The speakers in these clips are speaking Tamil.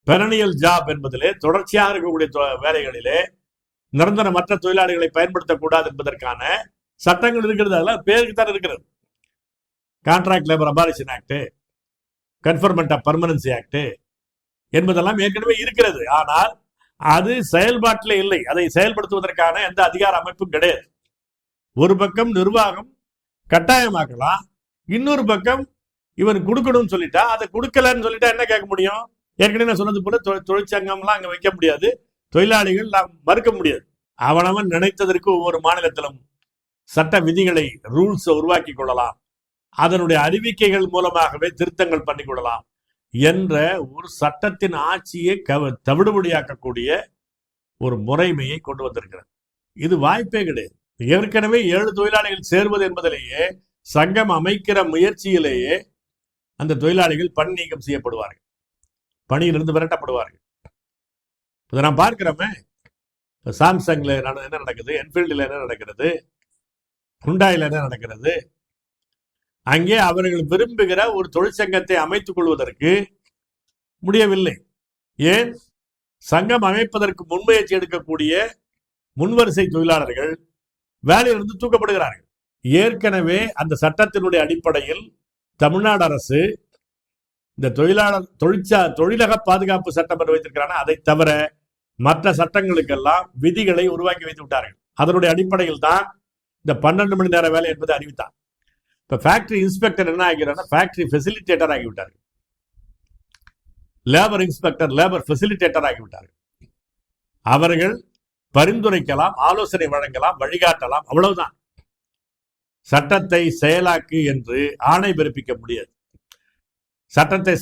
பெரனியல் ஜாப் என்பதிலே தொடர்ச்சியாக இருக்கக்கூடிய வேலைகளிலே நிரந்தரமற்ற தொழிலாளிகளை பயன்படுத்தக்கூடாது என்பதற்கான சட்டங்கள் இருக்கிறது. அதெல்லாம் பேருக்கு தான் இருக்கிறது. Contract labour abolition act, conferment of permanency act என்பதெல்லாம் ஏற்கனவே இருக்கிறது. ஆனால் அது செயல்பாட்டில் இல்லை. அதை செயல்படுத்துவதற்கான எந்த அதிகார அமைப்பும் கிடையாது. ஒரு பக்கம் நிர்வாகம் கட்டாயமாக்கலாம், இன்னொரு பக்கம் இவன் கொடுக்கணும்னு சொல்லிட்டா அதை கொடுக்கலன்னு சொல்லிட்டா என்ன கேட்க முடியும்? ஏற்கனவே நான் சொன்னது போல தொழிற்சங்கம்லாம் அங்க வைக்க முடியாது, தொழிலாளிகள் நாம் மறுக்க முடியாது. அவனவன் நினைத்ததற்கு ஒவ்வொரு மாநிலத்திலும் சட்ட விதிகளை ரூல்ஸ் உருவாக்கி கொள்ளலாம், அதனுடைய அறிவிக்கைகள் மூலமாகவே திருத்தங்கள் பண்ணி கொள்ளலாம் என்ற ஒரு சட்டத்தின் ஆட்சியை தவிடுபடியாக்கக்கூடிய ஒரு முறைமையை கொண்டு வந்திருக்கிறது. இது வாய்ப்பே கிடையாது. ஏற்கனவே 7 தொழிலாளிகள் சேர்வது என்பதிலேயே சங்கம் அமைக்கிற முயற்சியிலேயே அந்த தொழிலாளிகள் பணி நீக்கம் செய்யப்படுவார்கள், பணியிலிருந்து விரட்டப்படுவார்கள். இதை நான் பார்க்கிறோமே, சாம்சங்ல என்ன நடக்குது, என்ஃபீல்டில் என்ன நடக்கிறது, ஹுண்டாயில் என்ன நடக்கிறது. அங்கே அவர்கள் விரும்புகிற ஒரு தொழிற்சங்கத்தை அமைத்துக் கொள்வதற்கு முடியவில்லை. ஏன்? சங்கம் அமைப்பதற்கு முன்முயற்சி எடுக்கக்கூடிய முன்வரிசை தொழிலாளர்கள் வேலையிலிருந்து தூக்கப்படுகிறார்கள். ஏற்கனவே அந்த சட்டத்தினுடைய அடிப்படையில் தமிழ்நாடு அரசு இந்த தொழிலக பாதுகாப்பு சட்டம் என்று வைத்திருக்கிறாங்க. அதை தவிர மற்ற சட்டங்களுக்கெல்லாம் விதிகளை உருவாக்கி வைத்து விட்டார்கள். அதனுடைய அடிப்படையில் தான் இந்த 12 மணி நேர வேலை என்பதை அறிவித்தார். இப்ப ஃபேக்டரி இன்ஸ்பெக்டர் என்ன ஆகிறார்? ஃபேக்டரி ஃபெசிலிட்டேட்டர் ஆகிவிட்டார்கள். லேபர் இன்ஸ்பெக்டர் லேபர் ஃபெசிலிட்டேட்டர் ஆகிவிட்டார்கள். அவர்கள் பரிந்துரைக்கலாம், ஆலோசனை வழங்கலாம், வழிகாட்டலாம், அவ்வளவுதான். சட்டத்தை செயலாக்கு என்று ஆணை பிறப்பிக்க முடியாது. சட்டத்தை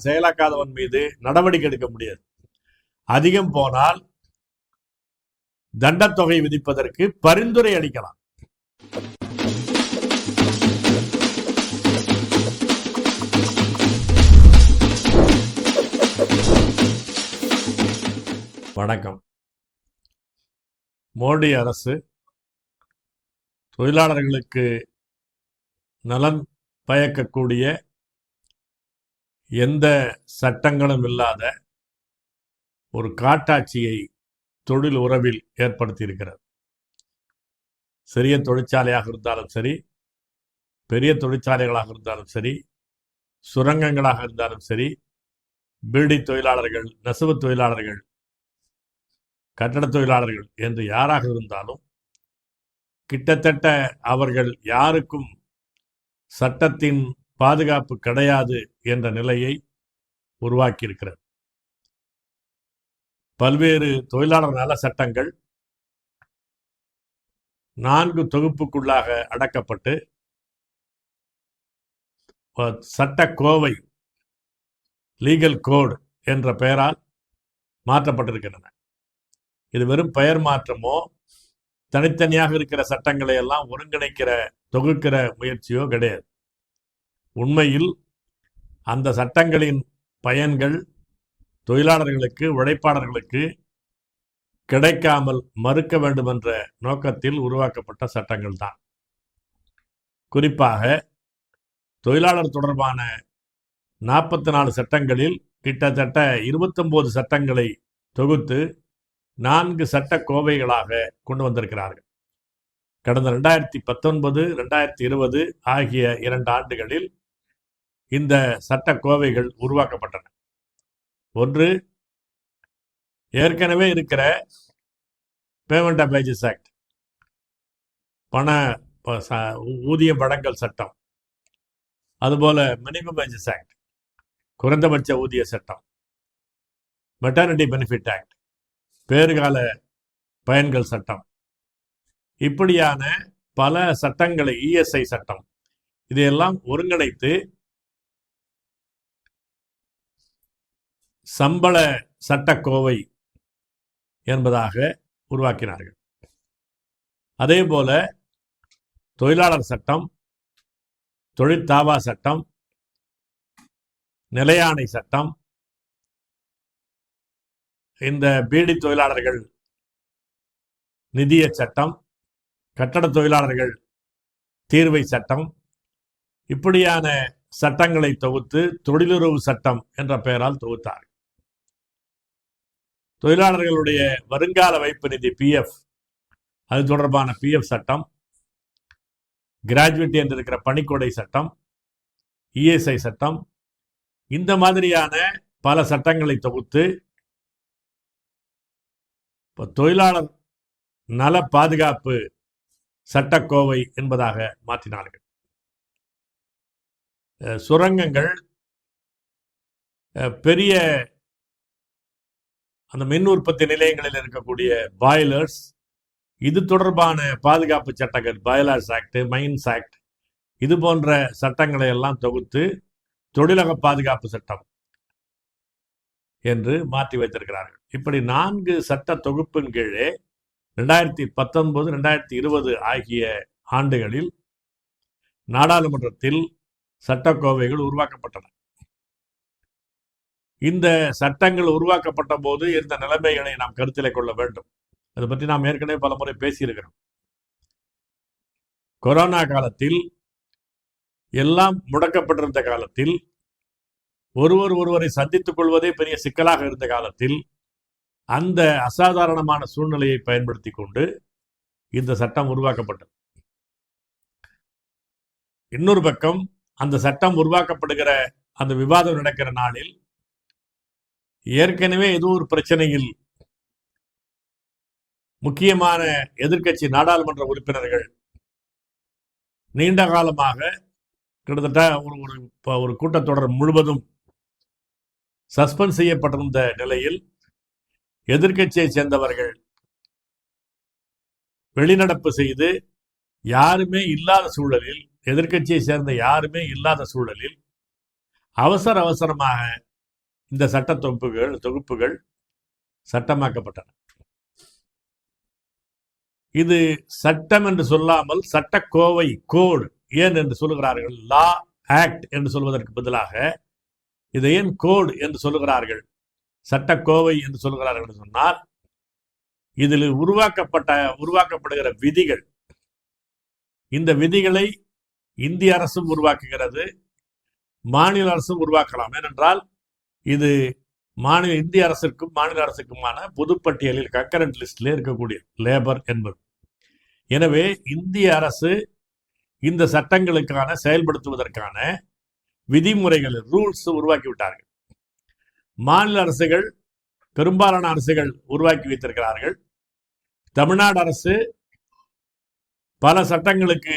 செயலாக்காதவன் மீது நடவடிக்கை எடுக்க முடியாது. அதிகம் போனால் தண்டத்தொகை விதிப்பதற்கு பரிந்துரை அளிக்கலாம். வணக்கம். மோடி அரசு தொழிலாளர்களுக்கு நலன் பயக்கக்கூடிய எந்த சட்டங்களும் இல்லாத ஒரு காட்டாட்சியை தொழில் உறவில் ஏற்படுத்தி இருக்கிறது. சிறிய தொழிற்சாலையாக இருந்தாலும் சரி, பெரிய தொழிற்சாலைகளாக இருந்தாலும் சரி, சுரங்கங்களாக இருந்தாலும் சரி, பீடி தொழிலாளர்கள், நெசவு தொழிலாளர்கள், கட்டட தொழிலாளர்கள் என்று யாராக இருந்தாலும் கிட்டத்தட்ட அவர்கள் யாருக்கும் சட்டத்தின் பாதுகாப்பு கிடையாது என்ற நிலையை உருவாக்கியிருக்கிறது. பல்வேறு தொழிலாளர் நல சட்டங்கள் 4 தொகுப்புக்குள்ளாக அடக்கப்பட்டு சட்டக்கோவை லீகல் கோடு என்ற பெயரால் மாற்றப்பட்டிருக்கின்றன. இது வெறும் பெயர் மாற்றமோ தனித்தனியாக இருக்கிற சட்டங்களை எல்லாம் ஒருங்கிணைக்கிற தொகுக்கிற முயற்சியோ கிடையாது. உண்மையில் அந்த சட்டங்களின் பயன்கள் தொழிலாளர்களுக்கு, உழைப்பாளர்களுக்கு கிடைக்காமல் மறுக்க வேண்டும் என்ற நோக்கத்தில் உருவாக்கப்பட்ட சட்டங்கள் தான். குறிப்பாக தொழிலாளர் தொடர்பான 44 சட்டங்களில் கிட்டத்தட்ட 29 சட்டங்களை தொகுத்து 4 சட்ட கோவைகளாக கொண்டு வந்திருக்கிறார்கள். கடந்த 2019, 2020 ஆகிய 2 ஆண்டுகளில் இந்த சட்ட கோவைகள் உருவாக்கப்பட்டன. ஒன்று, ஏற்கனவே இருக்கிற பேமெண்ட் ஆஃப் வேஜஸ் ஆக்ட், ஊதியம் வழங்கல் சட்டம், அதுபோல மினிமம் வேஜஸ் ஆக்ட், குறைந்தபட்ச ஊதிய சட்டம், மெட்டர்னிட்டி பெனிஃபிட் ஆக்ட், பேறுகால பயன்கள் சட்டம், இப்படியான பல சட்டங்களை, இஎஸ்ஐ சட்டம், இதையெல்லாம் ஒருங்கிணைத்து சம்பள சட்டக்கோவை என்பதாக உருவாக்கினார்கள். அதே போல தொழிலாளர் சட்டம், தொழிற்தாவா சட்டம், நிலையாணை சட்டம், இந்த பீடி தொழிலாளர்கள் நிதிய சட்டம், கட்டட தொழிலாளர்கள் தீர்வை சட்டம், இப்படியான சட்டங்களை தொகுத்து தொழிலுறவு சட்டம் என்ற பெயரால் தொகுத்தார்கள். தொழிலாளர்களுடைய வருங்கால வைப்பு நிதி பிஎஃப், அது தொடர்பான பிஎஃப் சட்டம், கிராஜுவேட் என்று இருக்கிற பணிக்கொடை சட்டம், இஎஸ்ஐ சட்டம், இந்த மாதிரியான பல சட்டங்களை தொகுத்து தொழிலாளர் நல பாதுகாப்பு சட்டக்கோவை என்பதாக மாற்றினார்கள். சுரங்கங்கள், பெரிய அந்த மின் உற்பத்தி நிலையங்களில் இருக்கக்கூடிய பாய்லர்ஸ், இது தொடர்பான பாதுகாப்பு சட்டங்கள், பாய்லர்ஸ் ஆக்ட், மைன்ஸ் ஆக்ட், இது போன்ற சட்டங்களை எல்லாம் தொகுத்து தொழிலக பாதுகாப்பு சட்டம் என்று மாற்றி வைத்திருக்கிறார்கள். இப்படி 4 சட்ட தொகுப்பின் கீழே 2019, 2020 ஆகிய ஆண்டுகளில் நாடாளுமன்றத்தில் சட்டக்கோவைகள் உருவாக்கப்பட்டன. இந்த சட்டங்கள் உருவாக்கப்பட்ட போது இருந்த நிலைமைகளை நாம் கருத்திலே கொள்ள வேண்டும். அதை பற்றி நாம் ஏற்கனவே பல முறை பேசியிருக்கிறோம். கொரோனா காலத்தில் எல்லாம் முடக்கப்பட்டிருந்த காலத்தில், ஒருவரை சந்தித்துக் கொள்வதே பெரிய சிக்கலாக இருந்த காலத்தில், அந்த அசாதாரணமான சூழ்நிலையை பயன்படுத்தி கொண்டு இந்த சட்டம் உருவாக்கப்பட்டது. இன்னொரு பக்கம், அந்த சட்டம் உருவாக்கப்படுகிற அந்த விவாதம் நடக்கிற நாளில் ஏற்கனவே ஏதோ ஒரு பிரச்சனையில் முக்கியமான எதிர்க்கட்சி நாடாளுமன்ற உறுப்பினர்கள் நீண்ட காலமாக கிட்டத்தட்ட ஒரு கூட்டத்தொடர் முழுவதும் சஸ்பெண்ட் செய்யப்பட்டிருந்த நிலையில் எதிர்க்கட்சியை சேர்ந்தவர்கள் வெளிநடப்பு செய்து யாருமே இல்லாத சூழலில், எதிர்க்கட்சியை சேர்ந்த யாருமே இல்லாத சூழலில் அவசரமாக இந்த சட்ட தொகுப்புகள் சட்டமாக்கப்பட்டன. இது சட்டம் என்று சொல்லாமல் சட்டக்கோவை, கோடு ஏன் என்று சொல்லுகிறார்கள்? லா ஆக்ட் என்று சொல்வதற்கு பதிலாக இதை ஏன் கோடு என்று சொல்லுகிறார்கள், சட்டக்கோவை என்று சொல்லுகிறார்கள் என்று சொன்னால், இதில் உருவாக்கப்படுகிற விதிகள், இந்த விதிகளை இந்திய அரசும் உருவாக்குகிறது, மாநில அரசும் உருவாக்கலாம். ஏனென்றால் இது இந்திய அரசுக்கும் மாநில அரசுக்குமான பொதுப்பட்டியலில் கன்கரண்ட் லிஸ்டில் இருக்கக்கூடிய லேபர் என்பது. எனவே இந்திய அரசு இந்த சட்டங்களுக்கான செயல்படுத்துவதற்கான விதிமுறைகள், ரூல்ஸ் உருவாக்கி விட்டார்கள். மாநில அரசுகள், பெரும்பாலான அரசுகள் உருவாக்கி வைத்திருக்கிறார்கள். தமிழ்நாடு அரசு பல சட்டங்களுக்கு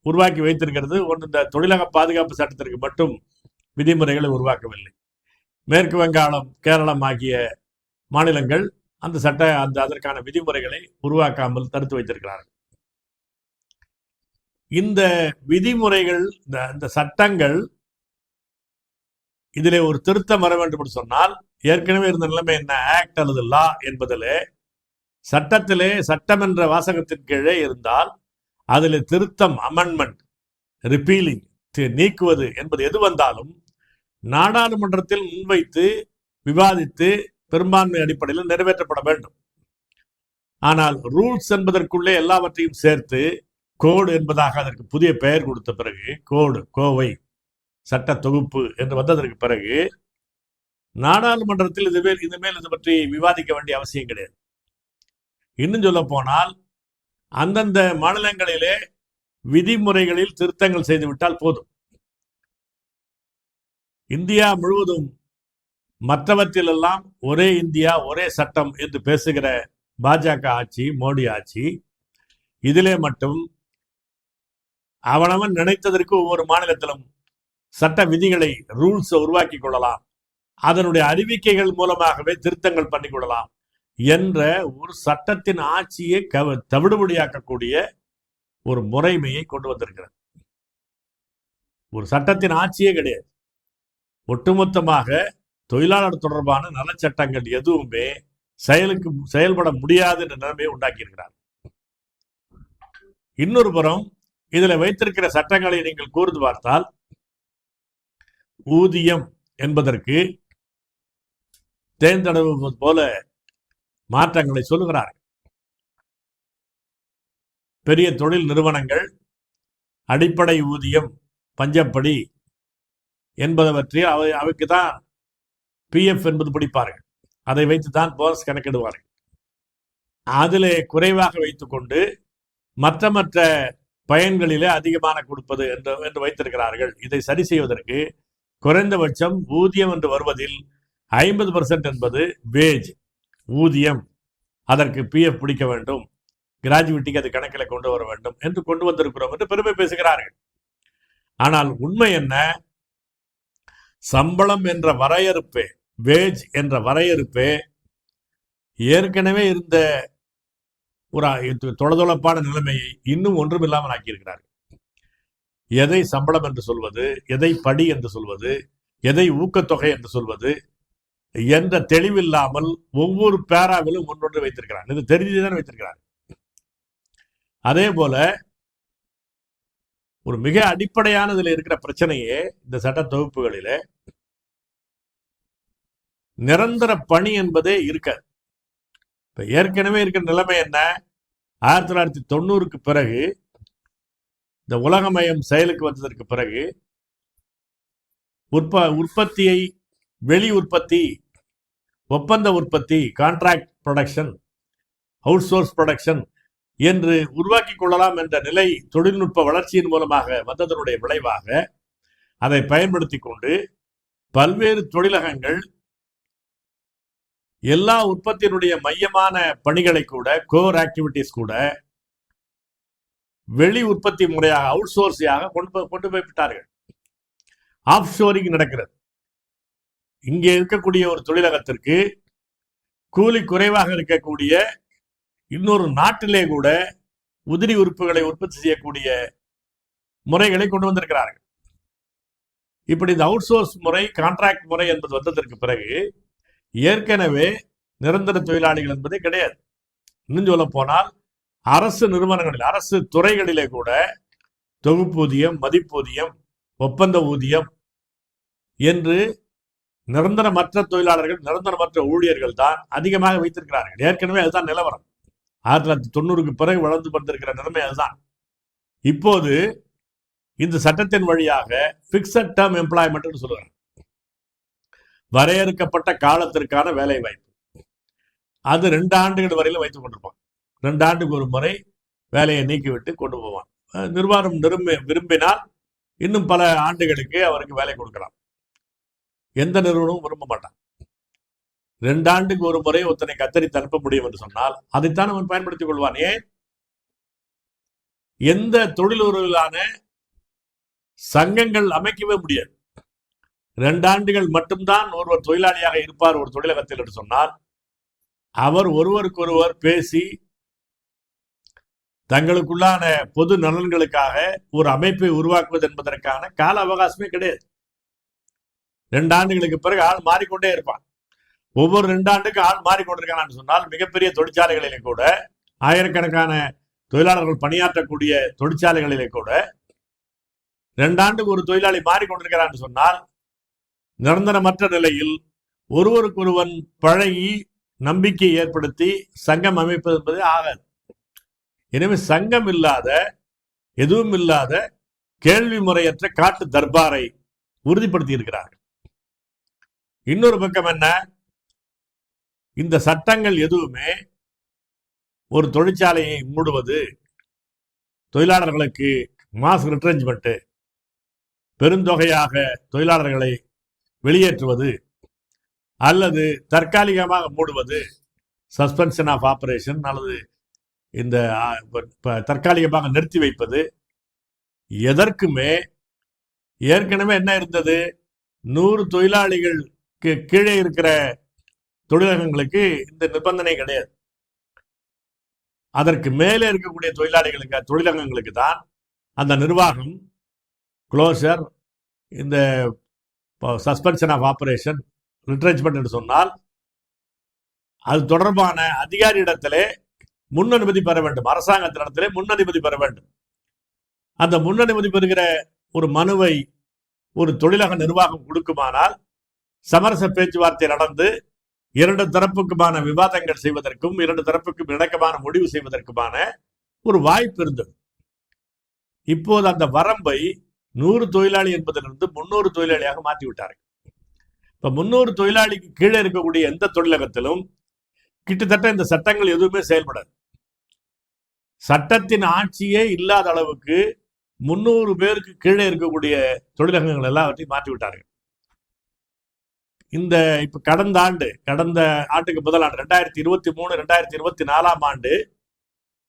உருவாக்கி வைத்திருக்கிறது. ஒன்று, இந்த தொழிலக பாதுகாப்பு சட்டத்திற்கு மட்டும் விதிமுறைகளை உருவாக்கவில்லை. மேற்கு வங்காளம், கேரளம் ஆகிய மாநிலங்கள் அதற்கான விதிமுறைகளை உருவாக்காமல் தடுத்து வைத்திருக்கிறார்கள். இந்த விதிமுறைகள், இந்த சட்டங்கள், இதிலே ஒரு திருத்தம் வர வேண்டும் என்று சொன்னால், ஏற்கனவே இருந்த நிலைமை என்ன, ஆக்ட் அல்லது லா என்பதிலே சட்டத்திலே சட்டம் என்ற வாசகத்தின் கீழே இருந்தால் அதில் திருத்தம், அமெண்ட்மெண்ட், ரிப்பீலிங், நீக்குவது என்பது எது வந்தாலும் நாடாளுமன்றத்தில் முன்வைத்து விவாதித்து பெரும்பான்மை அடிப்படையில் நிறைவேற்றப்பட வேண்டும். ஆனால் ரூல்ஸ் என்பதற்குள்ளே எல்லாவற்றையும் சேர்த்து கோடு என்பதாக அதற்கு புதிய பெயர் கொடுத்த பிறகு, கோடு, கோவை, சட்ட தொகுப்பு என்று வந்ததற்கு பிறகு நாடாளுமன்றத்தில் இதுமேல் இது பற்றி விவாதிக்க வேண்டிய அவசியம் கிடையாது. இன்னும் சொல்ல போனால், அந்தந்த மாநிலங்களிலே விதிமுறைகளில் திருத்தங்கள் செய்துவிட்டால் போதும். இந்தியா முழுவதும் மற்றவற்றிலெல்லாம் ஒரே இந்தியா, ஒரே சட்டம் என்று பேசுகிற பாஜக ஆட்சி, மோடி ஆட்சி, இதிலே மட்டும் அவனவன் நினைத்ததற்கு ஒவ்வொரு மாநிலத்திலும் சட்ட விதிகளை, ரூல்ஸ் உருவாக்கி கொள்ளலாம், அதனுடைய அறிவிக்கைகள் மூலமாகவே திருத்தங்கள் பண்ணிக்கொள்ளலாம் என்ற ஒரு சட்டத்தின் ஆட்சியை தவிடுபடியாக்கக்கூடிய ஒரு முறைமையை கொண்டு வந்திருக்கிறது. ஒரு சட்டத்தின் ஆட்சியே கிடையாது. ஒட்டுமொத்தமாக தொழிலாளர் தொடர்பான நலச்சட்டங்கள் எதுவுமே செயல்பட முடியாது என்ற நிலைமையை உண்டாக்கி இருக்கிறார். இன்னொரு புறம், இதில் வைத்திருக்கிற சட்டங்களை நீங்கள் கூர்ந்து பார்த்தால், ஊதியம் என்பதற்கு தேர்ந்தெடுப்பது போல மாற்றங்களை சொல்லுகிறார்கள். பெரிய தொழில் நிறுவனங்கள் அடிப்படை ஊதியம், பஞ்சப்படி என்பதை பற்றி அவைக்கு தான் பிஎஃப் என்பது பிடிப்பார்கள். அதை வைத்துதான் போனஸ் கணக்கிடுவார்கள். அதிலே குறைவாக வைத்துக்கொண்டு மற்ற பயன்களிலே அதிகமான கொடுப்பது என்று வைத்திருக்கிறார்கள். இதை சரி செய்வதற்கு குறைந்தபட்சம் ஊதியம் என்று வருவதில் 50% என்பது வேஜ், ஊதியம், அதற்கு PF பிடிக்க வேண்டும், கிராஜுவிட்டிக்கு அது கணக்கில் கொண்டு வர வேண்டும் என்று கொண்டு வந்திருக்கிறோம் என்று பெருமை பேசுகிறார்கள். ஆனால் உண்மை என்ன? சம்பளம் என்ற வரையறுப்பே, வேஜ் என்ற வரையறுப்பே ஏற்கனவே இருந்த ஒரு தொளதொளப்பான நிலைமையை இன்னும் ஒன்றுமில்லாமல் ஆக்கியிருக்கிறார்கள். எதை சம்பளம் என்று சொல்வது, எதை படி என்று சொல்வது, எதை ஊக்கத்தொகை என்று சொல்வது என்ற தெளிவில்லாமல் ஒவ்வொரு பேராவிலும் ஒன்றொன்று வைத்திருக்கிறார். இது தெரிஞ்சுதான் வைத்திருக்கிறார். அதே போல ஒரு மிக அடிப்படையானதில் இருக்கிற பிரச்சனையே இந்த சட்ட தொகுப்புகளிலே நிரந்தர பணி என்பதே இருக்காது. இப்ப ஏற்கனவே இருக்கிற நிலைமை என்ன? 1990க்கு பிறகு இந்த உலகமயம் செயலுக்கு வந்ததற்கு பிறகு உற்பத்தியை வெளி உற்பத்தி, ஒப்பந்த உற்பத்தி, contract production, out source production என்று உருவாக்கி கொள்ளலாம் என்ற நிலை தொழில்நுட்ப வளர்ச்சியின் மூலமாக வந்ததனுடைய விளைவாக அதை பயன்படுத்தி கொண்டு பல்வேறு தொழிலகங்கள் எல்லா உற்பத்தியினுடைய மையமான பணிகளை கூட, கோர் ஆக்டிவிட்டிஸ் கூட வெளி உற்பத்தி முறையாக, அவுட் சோர்ஸியாக கொண்டு போய் விட்டார்கள். ஆஃப் ஷோரிங் நடக்கிறது. இங்கே இருக்கக்கூடிய ஒரு தொழிலகத்திற்கு கூலி குறைவாக இருக்கக்கூடிய இன்னொரு நாட்டிலே கூட உதிரி உறுப்புகளை உற்பத்தி செய்யக்கூடிய முறைகளை கொண்டு வந்திருக்கிறார்கள். இப்படி இந்த அவுட் சோர்ஸ் முறை, கான்ட்ராக்ட் முறை என்பது வந்ததற்கு பிறகு ஏற்கனவே நிரந்தர தொழிலாளிகள் என்பதே கிடையாது. இன்னும் சொல்ல போனால் அரசு நிறுவனங்களில், அரசு துறைகளிலே கூட தொகுப்பூதியம், மதிப்பூதியம், ஒப்பந்த ஊதியம் என்று நிரந்தரமற்ற தொழிலாளர்கள், நிரந்தரமற்ற ஊழியர்கள் தான் அதிகமாக வைத்திருக்கிறார்கள். ஏற்கனவே அதுதான் நிலவரம். 1990க்கு பிறகு வளர்ந்து வந்திருக்கிற நிலைமை அதுதான். இப்போது இந்த சட்டத்தின் வழியாக பிக்சட் டேர்ம் எம்ப்ளாய்மெண்ட் சொல்லுவாங்க, வரையறுக்கப்பட்ட காலத்திற்கான வேலை வாய்ப்பு. அது 2 ஆண்டுகள் வரையிலும் வைத்துக் கொண்டிருப்பான். 2 ஆண்டுக்கு ஒரு முறை வேலையை நீக்கிவிட்டு கொண்டு போவான். நிர்வாகம் விரும்பினால் இன்னும் பல ஆண்டுகளுக்கு அவருக்கு வேலை கொடுக்கலாம். எந்த நிறுவனமும் விரும்ப மாட்டான். 2 ஆண்டுக்கு ஒரு முறை ஒருத்தனை கத்தரித்து அனுப்ப முடியும் என்று சொன்னால் அதைத்தான் அவன் பயன்படுத்திக் கொள்வான். ஏன்? எந்த தொழிலுறவிலான சங்கங்கள் அமைக்கவே முடியாது. 2 ஆண்டுகள் மட்டும்தான் ஒருவர் தொழிலாளியாக இருப்பார் ஒரு தொழிலகத்தில் என்று சொன்னால் அவர் ஒருவருக்கொருவர் பேசி தங்களுக்குள்ளான பொது நலன்களுக்காக ஒரு அமைப்பை உருவாக்குவது என்பதற்கான கால அவகாசமே கிடையாது. 2 ஆண்டுகளுக்கு பிறகு ஆள் மாறிக்கொண்டே இருப்பான். ஒவ்வொரு 2 ஆண்டுக்கு ஆள் மாறிக்கொண்டிருக்கான்னு சொன்னால் மிகப்பெரிய தொழிற்சாலைகளிலே கூட, ஆயிரக்கணக்கான தொழிலாளர்கள் பணியாற்றக்கூடிய தொழிற்சாலைகளிலே கூட 2 ஆண்டுக்கு ஒரு தொழிலாளி மாறிக்கொண்டிருக்கிறான்னு சொன்னால் நிரந்தரமற்ற நிலையில் ஒருவருக்கொருவன் பழகி நம்பிக்கையை ஏற்படுத்தி சங்கம் அமைப்பது என்பது ஆகாது. எனவே சங்கம் இல்லாத, எதுவும் இல்லாத, கேள்வி முறையற்ற காட்டு தர்பாரை உறுதிப்படுத்தி இருக்கிறார்கள். இன்னொரு பக்கம் என்ன? இந்த சட்டங்கள் எதுவுமே ஒரு தொழிற்சாலையை மூடுவது, தொழிலாளர்களுக்கு மாஸ் ரிட்ரெஞ்ச்மெண்ட், பெருந்தொகையாக தொழிலாளர்களை வெளியேற்றுவது அல்லது தற்காலிகமாக மூடுவது, சஸ்பென்ஷன் ஆஃப் ஆபரேஷன் அல்லது இந்த தற்காலிகமாக நிறுத்தி வைப்பது, எதற்குமே ஏற்கனவே என்ன இருந்தது? 100 தொழிலாளிகளுக்கு கீழே இருக்கிற தொழிலகங்களுக்கு இந்த நிபந்தனை கிடையாது. அதற்கு மேலே இருக்கக்கூடிய தொழிலாளிகளுக்கு, தொழிலகங்களுக்கு தான் அந்த நிர்வாகம், க்ளோசர், இந்த சஸ்பென்ஷன் ஆஃப் ஆபரேஷன், ரிட்ரெஞ்ச்மெண்ட் என்று சொன்னால் அது தொடர்பான அதிகாரியிடத்திலே முன் அனுமதி பெற வேண்டும். அரசாங்கத்திடத்திலே முன் அனுமதி பெற வேண்டும். அந்த முன் அனுமதி பெறுகிற ஒரு மனுவை ஒரு தொழிலக நிர்வாகம் கொடுக்குமானால் சமரச பேச்சுவார்த்தை நடந்து 2 தரப்புக்குமான விவாதங்கள் செய்வதற்கும் 2 தரப்புக்கும் இணக்கமான முடிவு செய்வதற்குமான ஒரு வாய்ப்பு இருந்தது. இப்போது அந்த வரம்பை 100 தொழிலாளி என்பதிலிருந்து 300 தொழிலாளியாக மாற்றி விட்டார்கள். இப்ப 300 தொழிலாளிக்கு கீழே இருக்கக்கூடிய எந்த தொழிலகத்திலும் கிட்டத்தட்ட இந்த சட்டங்கள் எதுவுமே செயல்படாது. சட்டத்தின் ஆட்சியே இல்லாத அளவுக்கு 300 பேருக்கு கீழே இருக்கக்கூடிய தொழிலகங்கள் எல்லாவற்றையும் மாற்றி விட்டார்கள். இந்த இப்ப கடந்த ஆண்டுக்கு முதல் ஆண்டு 2023 2024 ஆண்டு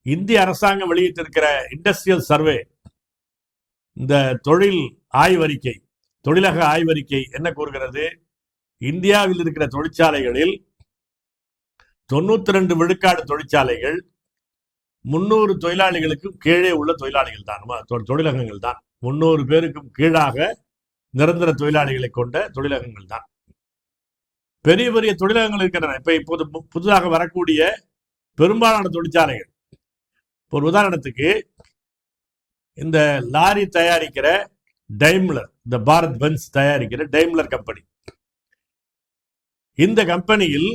இந்திய அரசாங்கம் வெளியிட்டிருக்கிற இண்டஸ்ட்ரியல் சர்வே, இந்த தொழிலக ஆய்வறிக்கை என்ன கூறுகிறது? இந்தியாவில் இருக்கிற தொழிற்சாலைகளில் 92 விழுக்காடு தொழிற்சாலைகள் 300 தொழிலாளிகளுக்கும் கீழே உள்ள தொழிலாளிகள் தான், தொழிலகங்கள் தான். 300 பேருக்கும் கீழாக நிரந்தர தொழிலாளிகளை கொண்ட தொழிலகங்கள் தான். பெரிய பெரிய தொழிலகங்கள் இருக்கின்றன. இப்போது புதிதாக வரக்கூடிய பெரும்பாலான தொழிற்சாலைகள், ஒரு உதாரணத்துக்கு இந்த லாரி தயாரிக்கிற டைம்லர், இந்த பாரத் பென்ஸ் தயாரிக்கிற டைம்லர் கம்பெனி, இந்த கம்பெனியில்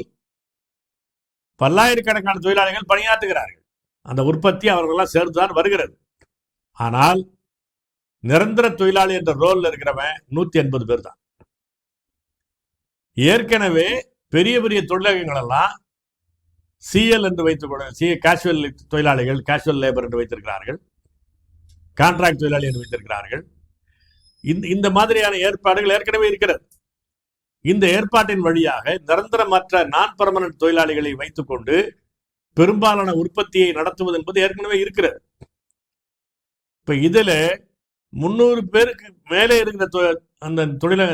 பல்லாயிரக்கணக்கான தொழிலாளிகள் பணியாற்றுகிறார்கள். அந்த உற்பத்தி அவர்களெல்லாம் சேர்ந்துதான் வருகிறது. ஆனால் நிரந்தர தொழிலாளி என்ற ரோல்ல இருக்கிறவன் 180 பேர் தான். ஏற்கனவே பெரிய பெரிய தொழிலகங்கள் எல்லாம் சிஎல் என்று வைத்துக் கேஷுவல் தொழிலாளிகள், கேஷுவல் லேபர் என்று வைத்திருக்கிறார்கள், கான்ட்ராக்ட் தொழிலாளி என்று வைத்திருக்கிறார்கள். இந்த மாதிரியான ஏற்பாடுகள் ஏற்கனவே இருக்கிறது. இந்த ஏற்பாட்டின் வழியாக நிரந்தரமற்ற நான் பெர்மனன்ட் தொழிலாளிகளை வைத்துக் கொண்டு பெரும்பாலான உற்பத்தியை நடத்துவது என்பது ஏற்கனவே இருக்கிறது. இப்ப இதுல 300 பேருக்கு மேலே இருக்கிற அந்த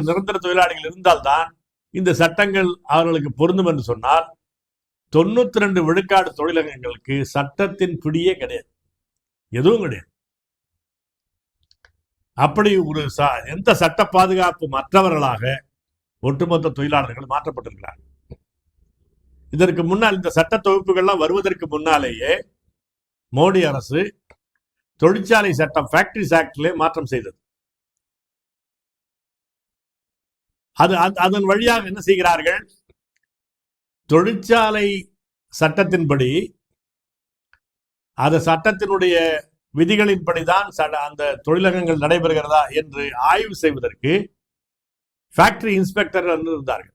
நிரந்தர தொழிலாளிகள் இருந்தால்தான் இந்த சட்டங்கள் அவர்களுக்கு பொருந்தும் என்று சொன்னால் 92 விழுக்காடு தொழிலகங்களுக்கு சட்டத்தின் பிடியே கிடையாது, எதுவும் கிடையாது. அப்படி ஒரு எந்த சட்ட பாதுகாப்பு மற்றவர்களாக ஒட்டுமொத்த தொழிலாளர்கள் மாற்றப்பட்டிருக்கிறார்கள். இதற்கு முன்னால் இந்த சட்ட தொகுப்புகள்லாம் வருவதற்கு முன்னாலேயே மோடி அரசு தொழிற்சாலை சட்டம், ஃபேக்டரிஸ் ஆக்ட்ல மாற்றம் செய்தது. அதன் வழியாக என்ன செய்கிறார்கள்? தொழிற்சாலை சட்டத்தின்படி, அந்த சட்டத்தினுடைய விதிகளின்படிதான் அந்த தொழிலகங்கள் நடைபெறுகிறதா என்று ஆய்வு செய்வதற்கு ஃபேக்டரி இன்ஸ்பெக்டர் இருந்தார்கள்.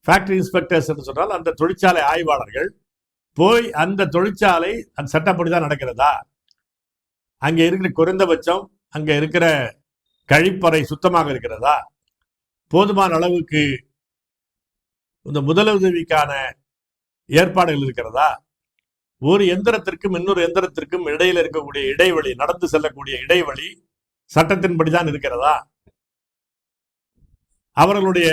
ஃபேக்டரி இன்ஸ்பெக்டர்ஸ் என்று சொன்னால் அந்த தொழிற்சாலை ஆய்வாளர்கள் போய் அந்த தொழிற்சாலை அந்த சட்டப்படிதான் நடக்கிறதா, அங்கே இருக்கிற குறைந்தபட்சம் அங்கே இருக்கிற கழிப்பறை சுத்தமாக இருக்கிறதா, போதுமான அளவுக்கு இந்த முதலுதவிக்கான ஏற்பாடுகள் இருக்கிறதா, ஒரு எந்திரத்திற்கும் இன்னொரு எந்திரத்திற்கும் இடையில் இருக்கக்கூடிய இடைவெளி, நடந்து செல்லக்கூடிய இடைவெளி சட்டத்தின்படிதான் இருக்கிறதா, அவர்களுடைய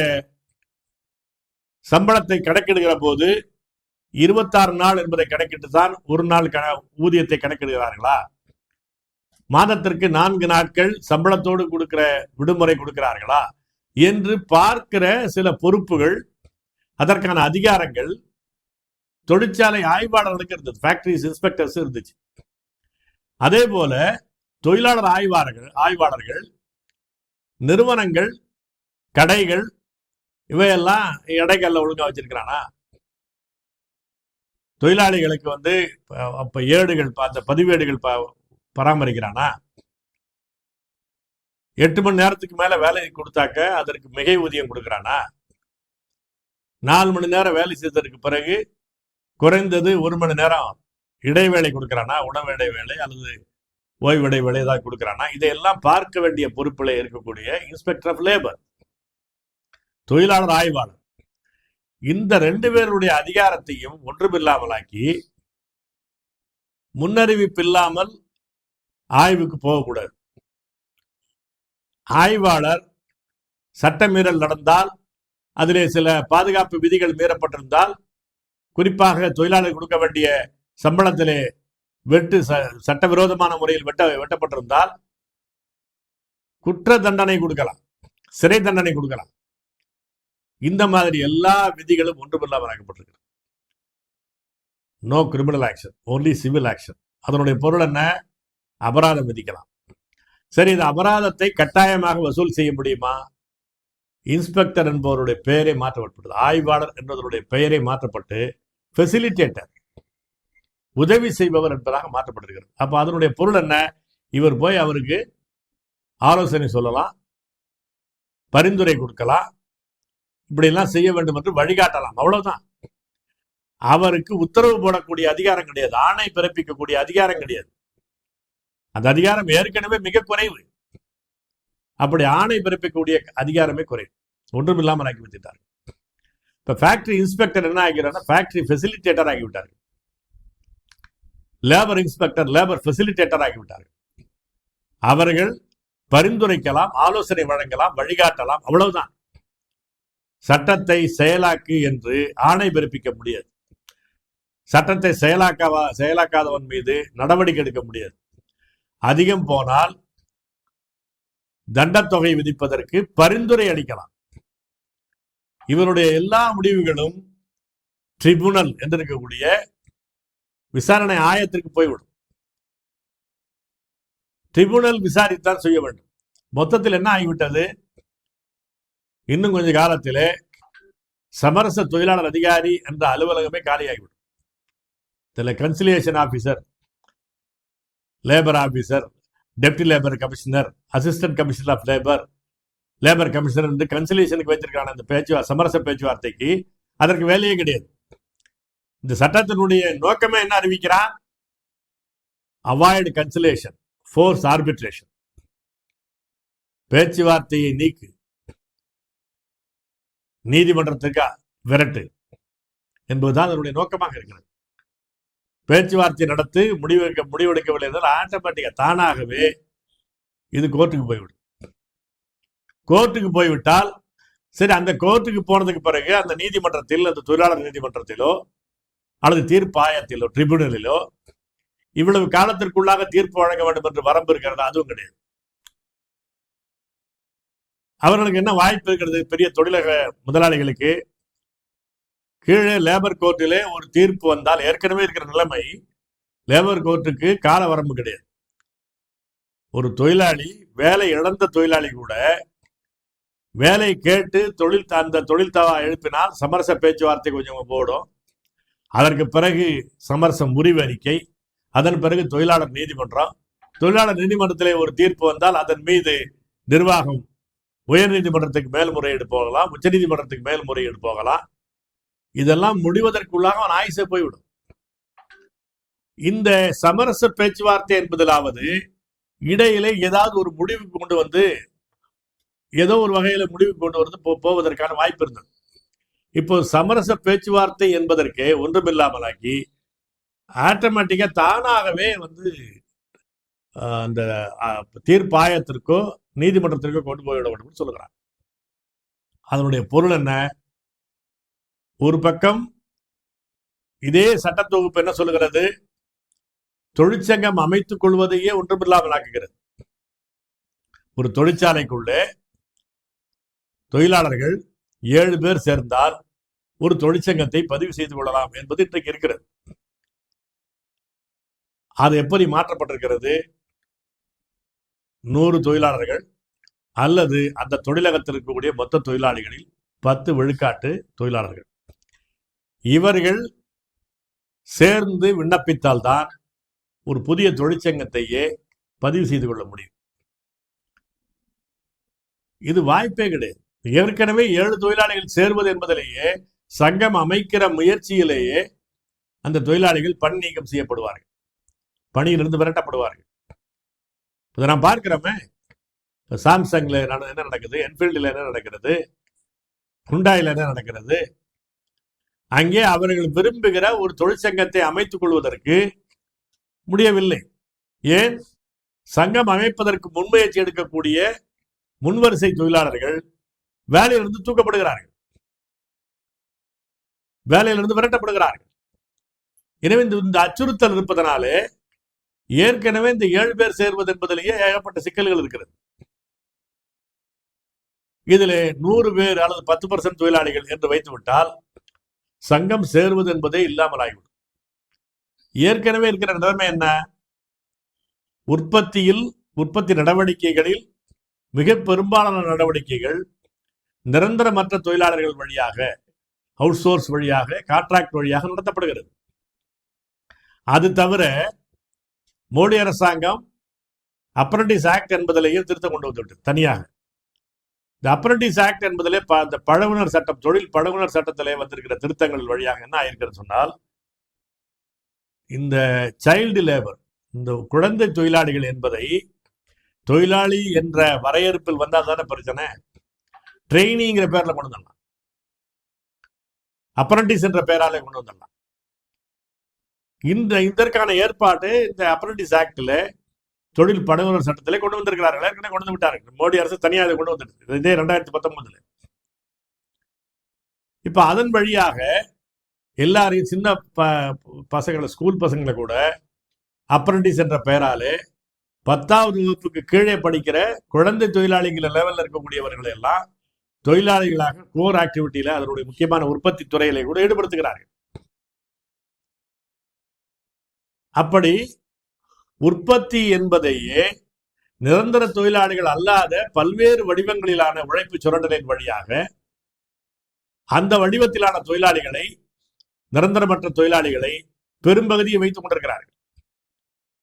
சம்பளத்தை கணக்கிடுகிற போது 26 நாள் என்பதை கணக்கிட்டு தான் ஒரு நாள் ஊதியத்தை கணக்கிடுகிறார்களா, மாதத்திற்கு 4 நாட்கள் சம்பளத்தோடு கொடுக்கிற விடுமுறை கொடுக்கிறார்களா என்று பார்க்கிற சில பொறுப்புகள், அதற்கான அதிகாரங்கள் தொழிற்சாலை ஆய்வாளர்களுக்கு இருந்தது, ஃபேக்டரிஸ் இன்ஸ்பெக்டர்ஸ் இருந்துச்சு. அதே போல தொழிலாளர் ஆய்வாளர்கள் நிறுவனங்கள், கடைகள், இவையெல்லாம் இடைகள்ல ஒழுங்கா வச்சிருக்கிறானா, தொழிலாளிகளுக்கு அப்ப ஏடுகள், அந்த பதிவேடுகள் பராமரிக்கிறானா, 8 மணி நேரத்துக்கு மேல வேலை கொடுத்தாக்க அதற்கு மிகை ஊதியம் கொடுக்கிறானா, 4 மணி நேரம் வேலை செய்ததற்கு பிறகு குறைந்தது 1 மணி நேரம் இடைவேளை கொடுக்கிறானா, உணவு இடைவேளை அல்லது ஓய்வு இடைவேளை ஏதாவது கொடுக்கிறானா, இதையெல்லாம் பார்க்க வேண்டிய பொறுப்பில் இருக்கக்கூடிய இன்ஸ்பெக்டர் ஆஃப் லேபர், தொழிலாளர் ஆய்வாளர், இந்த 2 பேருடைய அதிகாரத்தையும் ஒன்றுமில்லாமலாக்கி முன்னறிவிப்பு இல்லாமல் ஆய்வுக்கு போகக்கூடாது. ஆய்வாளர் சட்டமீறல் நடந்தால், அதிலே சில பாதுகாப்பு விதிகள் மீறப்பட்டிருந்தால், குறிப்பாக தொழிலாளர் கொடுக்க வேண்டிய சம்பளத்திலே சட்டவிரோதமான முறையில் வெட்டப்பட்டிருந்தால் குற்ற தண்டனை கொடுக்கலாம், சிறை தண்டனை கொடுக்கலாம். இந்த மாதிரி எல்லா விதிகளும் ஒன்றுமில்லாமல் ஆக்கப்பட்டிருக்கிறது. No criminal action, only civil action. அதனுடைய பொருள் என்ன? அபராதம் விதிக்கலாம். சரி, இந்த அபராதத்தை கட்டாயமாக வசூல் செய்ய முடியுமா? இன்ஸ்பெக்டர் என்பவருடைய பெயரை மாற்றப்பட்டது, ஆய்வாளர் என்பதனுடைய பெயரை மாற்றப்பட்டு ஃபெசிலிட்டேட்டர், உதவி செய்பவர் என்பதாக மாற்றப்பட்டிருக்கிறது. அப்ப அதனுடைய பொருள் என்ன? இவர் போய் அவருக்கு ஆலோசனை சொல்லலாம், பரிந்துரை கொடுக்கலாம், இப்படி எல்லாம் செய்ய வேண்டும் என்று வழிகாட்டலாம், அவ்வளவுதான். அவருக்கு உத்தரவு போடக்கூடிய அதிகாரம் கிடையாது, ஆணை பிறப்பிக்கக்கூடிய அதிகாரம் கிடையாது. அந்த அதிகாரம் ஏற்கனவே மிக குறைவு. அப்படி ஆணை பிறப்பிக்கக்கூடிய அதிகாரமே குறைவு, ஒன்றும் இல்லாமல் ஆக்கி வச்சுட்டார். இப்ப ஃபேக்டரி இன்ஸ்பெக்டர் என்ன ஆகிறார், ஃபேக்டரி ஃபெசிலிட்டேட்டர் ஆகிவிட்டார். லேபர் இன்ஸ்பெக்டர் லேபர் ஃபெசிலிட்டேட்டர் ஆகிவிட்டார்கள். அவர்கள் பரிந்துரைக்கலாம், ஆலோசனை வழங்கலாம், வழிகாட்டலாம், அவ்வளவுதான். சட்டத்தை செயலாக்கு என்று ஆணை பிறப்பிக்க முடியாது. சட்டத்தை செயலாக்காதவன் மீது நடவடிக்கை எடுக்க முடியாது. அதிகம் போனால் தண்டத்தொகை விதிப்பதற்கு பரிந்துரை அளிக்கலாம். இவருடைய எல்லா முடிவுகளும் ட்ரிபுனல் என்று இருக்கக்கூடிய விசாரணை ஆயத்திற்கு போய்விடும். ட்ரிபுனல் விசாரித்தான் செய்ய வேண்டும். மொத்தத்தில் என்ன ஆகிவிட்டது, இன்னும் கொஞ்ச காலத்திலே சமரச தொழிலாளர் அதிகாரி என்ற அலுவலகமே காலியாகிவிடும். இதில் conciliation officer, labour officer, deputy labour commissioner, assistant commissioner of labour, labour commissioner என்று கன்சிலியேஷனுக்கு வைத்திருக்கான அந்த சமரச பேச்சுவார்த்தைக்கு அதற்கு வேலையே கிடையாது. இந்த சட்டத்தினுடைய நோக்கமே என்ன அறிவிக்கிறான், அவாய்ட் கன்சிலேஷன், ஃபோர்ஸ் ஆர்பிட்ரேஷன், பேச்சுவார்த்தையை நீக்கு, நீதிமன்றத்திற்கு விரட்டு என்பதுதான் அதனுடைய நோக்கமாக இருக்கிறது. பேச்சுவார்த்தை நடத்தி முடிவெடுக்கவில்லை என்றால் ஆட்டோமேட்டிக்கா தானாகவே இது கோர்ட்டுக்கு போய்விடும். கோர்ட்டுக்கு போய்விட்டால் சரி, அந்த கோர்ட்டுக்கு போனதுக்கு பிறகு அந்த நீதிமன்றத்தில், அந்த தொழிலாளர் நீதிமன்றத்திலோ அல்லது தீர்ப்பாயத்திலோ ட்ரிபியூனலிலோ இவ்வளவு காலத்திற்குள்ளாக தீர்ப்பு வழங்க வேண்டும் என்று வரம்பு இருக்கிறது, அதுவும் கிடையாது. அவர்களுக்கு என்ன வாய்ப்பு இருக்கிறது, பெரிய தொழிலக முதலாளிகளுக்கு கீழே லேபர் கோர்ட்டிலே ஒரு தீர்ப்பு வந்தால், ஏற்கனவே இருக்கிற நிலைமை லேபர் கோர்ட்டுக்கு கால வரம்பு கிடையாது. ஒரு தொழிலாளி, வேலை இழந்த தொழிலாளி கூட வேலை கேட்டு அந்த தொழில் தவா எழுப்பினால் சமரச பேச்சுவார்த்தை கொஞ்சம் போடும். அதற்கு பிறகு சமரச முறிவு அறிக்கை, அதன் பிறகு தொழிலாளர் நீதிமன்றம். தொழிலாளர் நீதிமன்றத்திலே ஒரு தீர்ப்பு வந்தால் அதன் மீது நிர்வாகம் உயர் நீதிமன்றத்துக்கு மேல்முறையீடு போகலாம், உச்ச நீதிமன்றத்துக்கு மேல்முறையீடு போகலாம். இதெல்லாம் முடிவதற்குள்ளாக அவன் ஆயுசே போய்விடும். இந்த சமரச பேச்சுவார்த்தை என்பதிலாவது இடையிலே ஏதாவது ஒரு முடிவுக்கு கொண்டு வந்து, ஏதோ ஒரு வகையில முடிவுக்கு கொண்டு வந்து போவதற்கான வாய்ப்பு இருந்தது. இப்போ சமரச பேச்சுவார்த்தை என்பதற்கு ஒன்றுமில்லாமலாக்கி ஆட்டோமேட்டிக்கா தானாகவே வந்து அந்த தீர்ப்பாயத்திற்கோ நீதிமன்றத்திற்கோ கொண்டு போய்விட வேண்டும் சொல்லுகிறார். அதனுடைய பொருள் என்ன, ஒரு பக்கம் இதே சட்ட தொகுப்பு என்ன சொல்லுகிறது, தொழிற்சங்கம் அமைத்துக் கொள்வதையே ஒன்றுமில்லாமல் ஆக்குகிறது. ஒரு தொழிற்சாலைக்குள்ளே தொழிலாளர்கள் 7 பேர் சேர்ந்தால் ஒரு தொழிற்சங்கத்தை பதிவு செய்து கொள்ளலாம் என்பது இன்றைக்கு இருக்கிறது. அது எப்படி மாற்றப்பட்டிருக்கிறது, 100 தொழிலாளர்கள் அல்லது அந்த தொழிலகத்தில் இருக்கக்கூடிய மொத்த தொழிலாளிகளில் 10 விழுக்காட்டு தொழிலாளர்கள் இவர்கள் சேர்ந்து விண்ணப்பித்தால்தான் ஒரு புதிய தொழிற்சங்கத்தையே பதிவு செய்து கொள்ள முடியும். இது வாய்ப்பே கிடையாது. ஏற்கனவே 7 தொழிலாளிகள் சேர்வது என்பதிலேயே, சங்கம் அமைக்கிற முயற்சியிலேயே அந்த தொழிலாளிகள் பணி நீக்கம் செய்யப்படுவார்கள், பணியிலிருந்து விரட்டப்படுவார்கள். இதை நான் பார்க்கிறோமே, சாம்சங்ல என்ன நடக்குது, என்ஃபீல்டில் என்ன நடக்கிறது, ஹுண்டாயில என்ன நடக்கிறது. அங்கே அவர்கள் விரும்புகிற ஒரு தொழிற்சங்கத்தை அமைத்துக் கொள்வதற்கு முடியவில்லை. ஏன், சங்கம் அமைப்பதற்கு முன்முயற்சி எடுக்கக்கூடிய முன்வரிசை தொழிலாளர்கள் வேலையிலிருந்து தூக்கப்படுகிறார்கள், வேலையிலிருந்து விரட்டப்படுகிறார்கள். எனவே இந்த அச்சுறுத்தல் இருப்பதனாலே ஏற்கனவே இந்த 7 பேர் சேர்வது என்பதிலேயே ஏகப்பட்ட சிக்கல்கள் இருக்கிறது. இதில் 100 பேர் அல்லது 10% தொழிலாளிகள் என்று வைத்துவிட்டால் சங்கம் சேர்வது என்பதே இல்லாமல் ஆகிவிடும். ஏற்கனவே இருக்கிற நிலைமை என்ன, உற்பத்தி நடவடிக்கைகளில் மிக பெரும்பாலான நடவடிக்கைகள் நிரந்தரமற்ற தொழிலாளர்கள் வழியாக, அவுட் சோர்ஸ் வழியாக, கான்ட்ராக்ட் வழியாக நடத்தப்படுகிறது. அது தவிர மோடி அரசாங்கம் அப்ரண்டிஸ் ஆக்ட் என்பதிலேயே திருத்தம் கொண்டு வந்துவிட்டு தனியாக இந்த அப்ரண்டிஸ் ஆக்ட் என்பதிலே இந்த பழகுனர் சட்டம், தொழில் பழகுனர் சட்டத்திலே வந்திருக்கிற திருத்தங்கள் வழியாக என்ன ஆயிருக்கிறது சொன்னால், இந்த சைல்டு லேபர், இந்த குழந்தை தொழிலாளிகள் என்பதை தொழிலாளி என்ற வரையறுப்பில் வந்தால் தானே பிரச்சனை. ட்ரெயினிங்கிற பேர்ல கொண்டு வந்துடலாம், அப்ரண்டிஸ் என்ற பெயராலே கொண்டு வந்துடலாம். இதற்கான ஏற்பாடு இந்த அப்ரண்டிஸ் ஆக்ட்ல, தொழில் பழகுனர் சட்டத்திலே கொண்டு வந்திருக்கிறார்கள். ஏற்கனவே கொண்டு வந்து விட்டார்கள். மோடி அரசு தனியாக கொண்டு வந்துருக்கு, இதே 2019. இப்ப அதன் வழியாக எல்லாரையும், சின்ன பசங்களை, ஸ்கூல் பசங்களை கூட அப்ரண்டிஸ் என்ற பெயராலே 10வது வகுப்புக்கு கீழே படிக்கிற குழந்தை தொழிலாளிகள் லெவலில் இருக்கக்கூடியவர்கள் எல்லாம் தொழிலாளிகளாக கோர் ஆக்டிவிட்டியில, அதனுடைய முக்கியமான உற்பத்தி துறையில கூட ஈடுபடுத்துகிறார்கள். அப்படி உற்பத்தி என்பதையே நிரந்தர தொழிலாளிகள் அல்லாத பல்வேறு வடிவங்களிலான உழைப்பு சுரண்டலின் வழியாக அந்த வடிவத்திலான தொழிலாளிகளை, நிரந்தரமற்ற தொழிலாளிகளை பெரும்பகுதியை வைத்துக் கொண்டிருக்கிறார்கள்.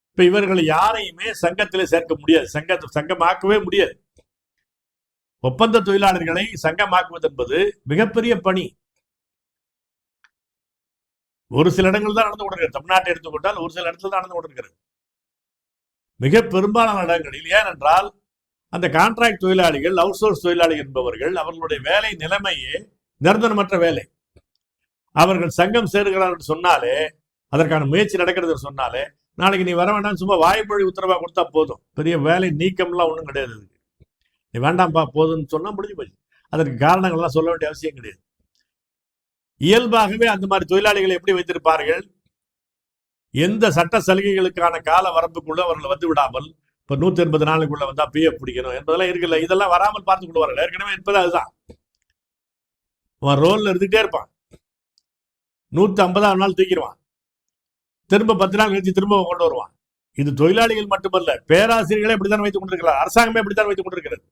இப்ப இவர்கள் யாரையுமே சங்கத்திலே சேர்க்க முடியாது, சங்கமாக்கவே முடியாது. ஒப்பந்த தொழிலாளர்களை சங்கமாக்குவது என்பது மிகப்பெரிய பணி. ஒரு சில இடங்கள் தான் நடந்து கொண்டிருக்கிறது. தமிழ்நாட்டை எடுத்துக்கொண்டால் ஒரு சில இடத்துல தான் நடந்து கொண்டிருக்கிறது. மிக பெரும்பாலான இடங்களில், ஏனென்றால் அந்த கான்ட்ராக்ட் தொழிலாளிகள், அவுட் சோர்ஸ் தொழிலாளிகள் என்பவர்கள், அவர்களுடைய வேலை நிலைமையே நிரந்தரமற்ற வேலை. அவர்கள் சங்கம் சேருகிறார்கள் சொன்னாலே, அதற்கான முயற்சி நடக்கிறது சொன்னாலே, நாளைக்கு நீ வர வேண்டாம், சும்மா வாய்மொழி உத்தரவா கொடுத்தா போதும், பெரிய வேலை நீக்கம்லாம் ஒன்றும் கிடையாது, நீ வேண்டாம்ப்பா போதும்னு சொன்னா முடிஞ்சு போச்சு. அதற்கு காரணங்கள்லாம் சொல்ல வேண்டிய அவசியம் கிடையாது. இயல்பாகவே அந்த மாதிரி தொழிலாளிகளை எப்படி வைத்திருப்பார்கள், எந்த சட்ட சலுகைகளுக்கான கால வரம்புக்குள்ள அவர்களை வந்து விடாமல், இப்ப 180 நாளுக்குள்ள வந்தா பிஎஃப் பிடிக்கணும் என்பதெல்லாம் இருக்குல்ல, இதெல்லாம் வராமல் பார்த்துக் கொள்வார்கள். ஏற்கனவே இருப்பது அதுதான். அவன் ரோல்ல இருந்துகிட்டே இருப்பான், 150ஆம் நாள் தூக்கிடுவான், திரும்ப 10 நாள் கழிச்சு திரும்ப கொண்டு வருவான். இது தொழிலாளிகள் மட்டுமல்ல, பேராசிரியர்களே இப்படித்தான் வைத்துக் கொண்டிருக்கிறார், அரசாங்கமே இப்படித்தான் வைத்துக் கொண்டிருக்கிறது.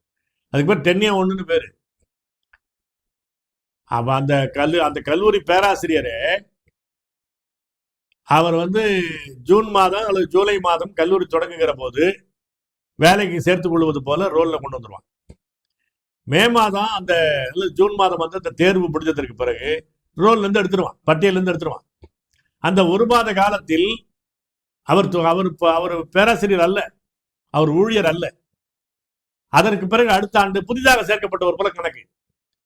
அதுக்கு பேர் 10A1 பேரு. அப்ப அந்த கல்லூரி பேராசிரியரே அவர் ஜூன் மாதம் அல்லது ஜூலை மாதம் கல்லூரி தொடங்குகிற போது வேலைக்கு சேர்த்துக் கொள்வது போல ரோல்ல கொண்டு வந்துருவான். மே மாதம் ஜூன் மாதம் அந்த தேர்வு முடிஞ்சதற்கு பிறகு ரோல்ல இருந்து எடுத்துருவான், பட்டியல இருந்து எடுத்துருவான். அந்த ஒரு மாத காலத்தில் அவர் பேராசிரியர் அல்ல, அவர் ஊழியர் அல்ல. அதற்கு பிறகு அடுத்த ஆண்டு புதிதாக சேர்க்கப்பட்டவர் போல கணக்கு.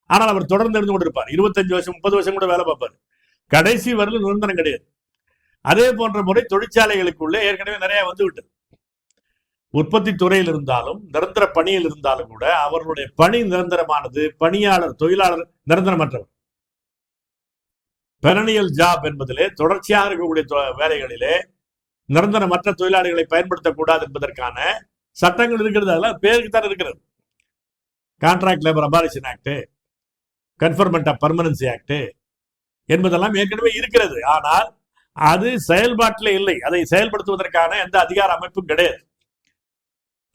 ஆனால் அவர் தொடர்ந்து இருந்து கொண்டிருப்பார், 25 வருஷம் 30 வருஷம் கூட வேலை பார்ப்பார். கடைசி வரலும் நிரந்தரம் கிடையாது. அதே போன்ற முறை தொழிற்சாலைகளுக்குள்ளே ஏற்கனவே நிறைய வந்துவிட்டது. உற்பத்தி துறையில் இருந்தாலும் நிரந்தர பணியில் இருந்தாலும் கூட அவர்களுடைய பணி நிரந்தரமானது, பணியாளர் தொழிலாளர் நிரந்தரமற்றவர். பெரனியல் ஜாப் என்பதிலே, தொடர்ச்சியாக இருக்கக்கூடிய வேலைகளிலே நிரந்தரமற்ற தொழிலாளிகளை பயன்படுத்தக்கூடாது என்பதற்கான சட்டங்கள் இருக்கிறது. அதெல்லாம் பேருக்கு தான் இருக்கிறது. Contract labour abolition act, conferment of permanency act என்பதெல்லாம் ஏற்கனவே இருக்கிறது. ஆனால் அது செயல்பாட்டில் இல்லை, அதை செயல்படுத்துவதற்கான எந்த அதிகார அமைப்பும் கிடையாது.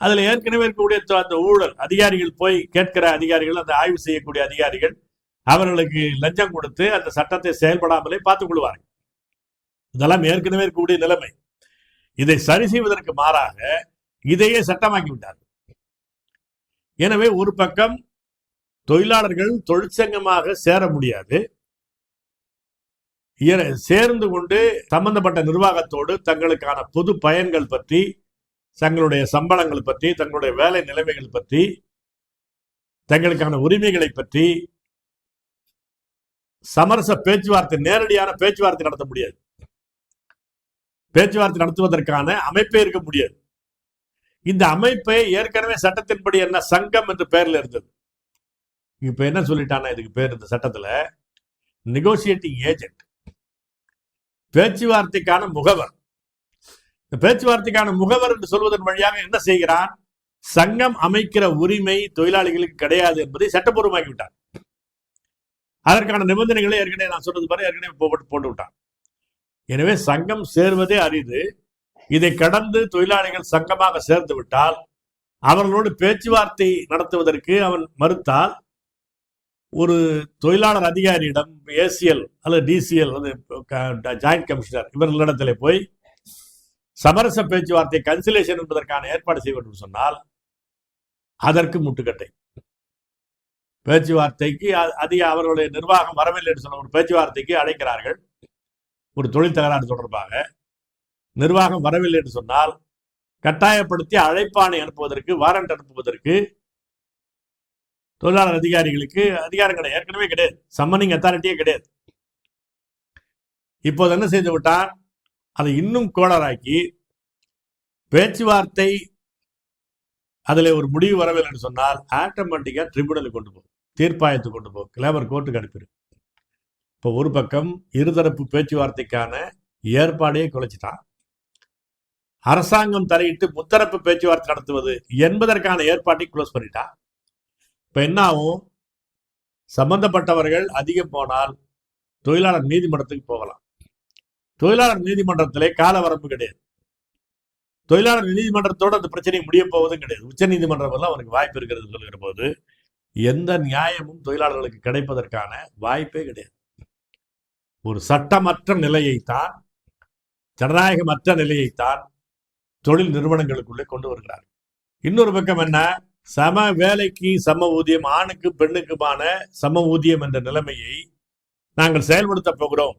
அதுல ஏற்கனவே இருக்கக்கூடிய அந்த ஊழல் அதிகாரிகள், போய் கேட்கிற அதிகாரிகள், அந்த ஆய்வு செய்யக்கூடிய அதிகாரிகள், அவர்களுக்கு லஞ்சம் கொடுத்து அந்த சட்டத்தை செயல்படாமலே பார்த்துக் கொள்வார்கள். இதெல்லாம் ஏற்கனவே இருக்கக்கூடிய நிலைமை. இதை சரி செய்வதற்கு மாறாக இதையே சட்டமாக்கி விட்டார்கள். எனவே ஒரு பக்கம் தொழிலாளர்கள் தொழிற்சங்கமாக சேர முடியாது, சேர்ந்து கொண்டு சம்பந்தப்பட்ட நிர்வாகத்தோடு தங்களுக்கான பொது பயன்கள் பற்றி, தங்களுடைய சம்பளங்கள் பற்றி, தங்களுடைய வேலை நிலைமைகள் பற்றி, தங்களுக்கான உரிமைகளை பற்றி சமரச பேச்சுவார்த்தை, நேரடியான பேச்சுவார்த்தை நடத்த முடியாது. பேச்சுவார்த்தை நடத்துவதற்கான அமைப்பே இருக்க முடியாது. இந்த அமைப்பை ஏற்கனவே சட்டத்தின்படி என்ன சங்கம் என்று பெயர்ல இருந்தது. இப்ப என்ன சொல்லிட்டானா இதுக்கு பேர், இந்த சட்டத்துல நெகோசியேட்டிங் ஏஜென்ட், பேச்சுவார்த்தைக்கான முகவர். இந்த பேச்சுவார்த்தைக்கான முகவர் என்று சொல்வதன் வழியாக என்ன செய்கிறான், சங்கம் அமைக்கிற உரிமை தொழிலாளிகளுக்கு கிடையாது என்பதை சட்டப்பூர்வமாக்கி விட்டார். அதற்கான நிபந்தனைகளை ஏற்கனவே நான் சொன்னது மாதிரி ஏற்கனவே போட்டு விட்டான். எனவே சங்கம் சேர்வதே அரிது. இதை கடந்து தொழிலாளிகள் சங்கமாக சேர்ந்து விட்டால், அவர்களோடு பேச்சுவார்த்தை நடத்துவதற்கு அவன் மறுத்தால், ஒரு தொழிலாளர் அதிகாரியிடம், ஏசிஎல் அல்லது டிசிஎல், ஜாயிண்ட் கமிஷனர், இவர்களிடத்திலே போய் சமரச பேச்சுவார்த்தை, கன்சிலேஷன் என்பதற்கான ஏற்பாடு செய்ய வேண்டும் சொன்னால் அதற்கு முட்டுக்கட்டை. பேச்சுவார்த்தைக்கு அதிக அவர்களுடைய நிர்வாகம் வரவில்லை என்று சொன்ன ஒரு பேச்சுவார்த்தைக்கு அழைக்கிறார்கள். ஒரு தொழில் தகராறு தொடர்பாக நிர்வாகம் வரவில்லை என்று சொன்னால் கட்டாயப்படுத்தி அழைப்பாணை அனுப்புவதற்கு, வாரண்ட் அனுப்புவதற்கு தொழிலாளர் அதிகாரிகளுக்கு அதிகாரம் கிடையாது, ஏற்கனவே கிடையாது, சம்மனிங் அத்தாரிட்டியே கிடையாது. இப்போது என்ன செய்து விட்டார், அதை இன்னும் கோளாறாக்கி பேச்சுவார்த்தை அதில் ஒரு முடிவு வரவில்லை என்று சொன்னால் ஆட்டோமேட்டிக்கா ட்ரிபியூனலுக்கு கொண்டு போகும், தீர்ப்பாயத்துக்கு கொண்டு போகும், லேபர் கோர்ட்டுக்கு அனுப்பிடு. இப்போ ஒரு பக்கம் இருதரப்பு பேச்சுவார்த்தைக்கான ஏற்பாடையே குலைச்சிட்டான். அரசாங்கம் தலையிட்டு முத்தரப்பு பேச்சுவார்த்தை நடத்துவது என்பதற்கான ஏற்பாட்டை க்ளோஸ் பண்ணிட்டான். இப்ப என்ன ஆகும், சம்பந்தப்பட்டவர்கள் அதிகம் போனால் தொழிலாளர் நீதிமன்றத்துக்கு போகலாம். தொழிலாளர் நீதிமன்றத்திலே கால வரம்பு கிடையாது. தொழிலாளர் நீதிமன்றத்தோடு அந்த பிரச்சனை முடிய போவதும் கிடையாது. உச்ச நீதிமன்றம் எல்லாம் அவருக்கு வாய்ப்பு இருக்கிறது சொல்லுகிற போது எந்த நியாயமும் தொழிலாளர்களுக்கு கிடைப்பதற்கான வாய்ப்பே கிடையாது. ஒரு சட்டமற்ற நிலையைத்தான், ஜனநாயகமற்ற நிலையைத்தான் தொழில் நிறுவனங்களுக்குள்ளே கொண்டு வருகிறார். இன்னொரு பக்கம் என்ன, சம வேலைக்கு சம ஊதியம், ஆணுக்கு பெண்ணுக்குமான சம ஊதியம் என்ற நிலைமையை நாங்கள் செயல்படுத்த போகிறோம்,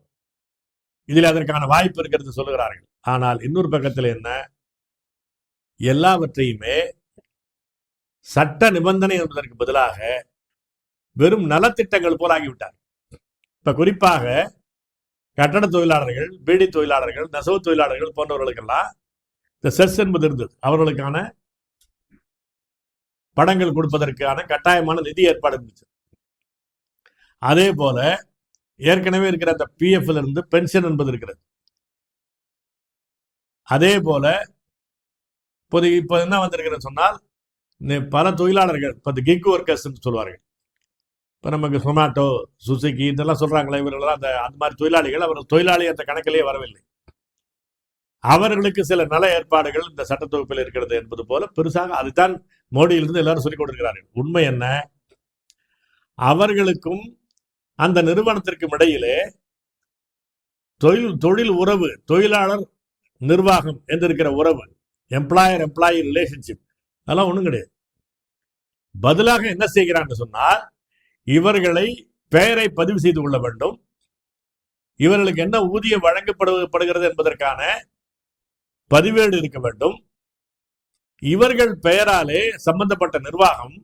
இதில் அதற்கான வாய்ப்பு இருக்கிறது சொல்லுகிறார்கள். ஆனால் இன்னொரு பக்கத்தில் என்ன, எல்லாவற்றையுமே சட்ட நிபந்தனை என்பதற்கு பதிலாக வெறும் நலத்திட்டங்கள் போல் ஆகிவிட்டார். இப்ப குறிப்பாக கட்டட தொழிலாளர்கள், பீடி தொழிலாளர்கள், நெசவு தொழிலாளர்கள் போன்றவர்களுக்கெல்லாம் இந்த செஸ் என்பது இருந்தது. அவர்களுக்கான படங்கள் கொடுப்பதற்கான கட்டாயமான நிதி ஏற்பாடு இருந்துச்சு. அதே போல ஏற்கனவே இருக்கிற அந்த பிஎஃப்ல இருந்து பென்ஷன் என்பது இருக்கிறது. அதே போல இப்போ என்ன வந்திருக்கிறது சொன்னால், பல தொழிலாளர்கள் இப்போ கிக் ஒர்க்கர்ஸ் சொல்வார்கள். இப்போ நமக்கு சொமாட்டோ, சுசுகி இதெல்லாம் சொல்றாங்களே, இவர்களெல்லாம் அந்த மாதிரி தொழிலாளிகள், அவர்கள் தொழிலாளி அந்த கணக்கிலேயே வரவில்லை. அவர்களுக்கு சில நல ஏற்பாடுகள் இந்த சட்ட தொகுப்பில் இருக்கிறது என்பது போல பெருசாக அதுதான் மோடியிலிருந்து எல்லாரும் சொல்லிக் கொண்டிருக்கிறார்கள். உண்மை என்ன, அவர்களுக்கும் அந்த நிறுவனத்திற்கும் இடையிலே தொழில் உறவு, தொழிலாளர் நிர்வாகம் என்று இருக்கிற உறவு, எம்ப்ளாயர் எம்ப்ளாயி ரிலேஷன்ஷிப், அதெல்லாம் ஒண்ணும் கிடையாது. பதிலாக என்ன செய்கிறான்னு சொன்னால், இவர்களை பெயரை பதிவு செய்து கொள்ள வேண்டும், இவர்களுக்கு என்ன ஊதியம் வழங்கப்படுகிறது என்பதற்கான பதிவேடு இருக்க வேண்டும், இவர்கள் பெயராலே சம்பந்தப்பட்ட நிர்வாகம்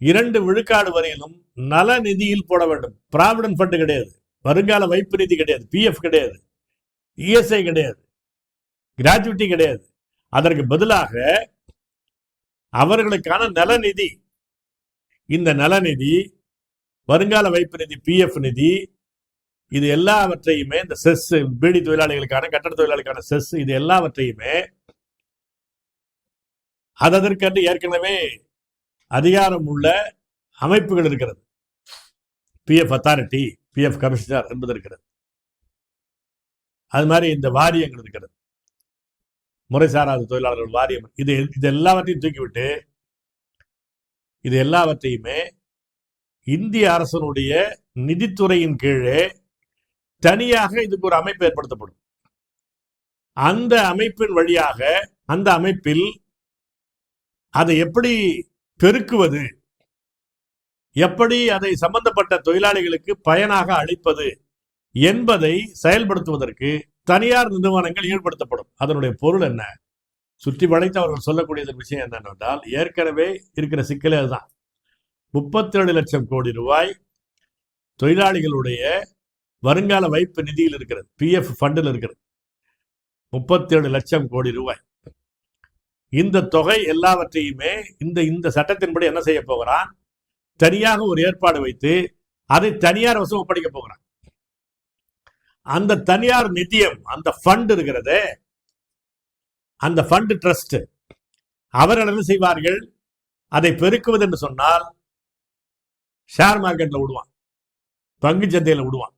2 விழுக்காடு வரையிலும் நல நிதியில் போட வேண்டும். ப்ராவிடன்ட் ஃபண்ட் கிடையாது, வருங்கால வைப்பு நிதி கிடையாது, பிஎஃப் கிடையாது, இஎஸ்ஐ கிடையாது, கிராஜுவிட்டி கிடையாது. அதற்கு பதிலாக அவர்களுக்கான நலநிதி, இந்த நலநிதி, வருங்கால வைப்பு நிதி, பிஎஃப் நிதி, இது எல்லாவற்றையுமே இந்த செஸ், பீடி தொழிலாளிகளுக்கான, கட்டட தொழிலாளிகளுக்கான செஸ், இது எல்லாவற்றையுமே அதற்கென்று ஏற்கனவே அதிகாரம் உள்ள அமைப்புகள் இருக்கிறது. பிஎஃப் அத்தாரிட்டி, பிஎஃப் கமிஷனர் என்பது இருக்கிறது. அது மாதிரி இந்த வாரியங்கள் இருக்கிறது, முறைசாராத தொழிலாளர்கள் வாரியம். இது எல்லாவற்றையும் தூக்கிவிட்டு இது எல்லாவற்றையுமே இந்திய அரசனுடைய நிதித்துறையின் கீழே தனியாக இதுக்கு ஒரு அமைப்பு ஏற்படுத்தப்படும். அந்த அமைப்பின் வழியாக, அந்த அமைப்பில் அதை எப்படி பெருக்குவது, எப்படி அதை சம்பந்தப்பட்ட தொழிலாளிகளுக்கு பயனாக அளிப்பது என்பதை செயல்படுத்துவதற்கு தனியார் நிறுவனங்கள் ஈடுபடுத்தப்படும். அதனுடைய பொருள் என்ன, சுற்றி வளைத்து அவர்கள் சொல்லக்கூடிய விஷயம் என்னென்றால், ஏற்கனவே இருக்கிற சிக்கலே அதுதான். 37 லட்சம் கோடி ரூபாய் தொழிலாளிகளுடைய வருங்கால வைப்பு நிதியில் இருக்கிறது, பிஎஃப் ஃபண்டில் இருக்கிறது 37 லட்சம் கோடி ரூபாய். இந்த தொகை எல்லாவற்றையுமே இந்த சட்டத்தின்படி என்ன செய்ய போகிறான், தனியாக ஒரு ஏற்பாடு வைத்து அதை தனியார் வசம் ஒப்படைக்க போகிறான். அந்த தனியார் நிதியம், அந்த ஃபண்ட் இருக்கிறது, அந்த ஃபண்ட் ட்ரஸ்ட், அவர்கள் என்ன செய்வார்கள், அதை பெருக்குவது என்று சொன்னால் ஷேர் மார்க்கெட்ல விடுவான், பங்கு சந்தையில் விடுவான்.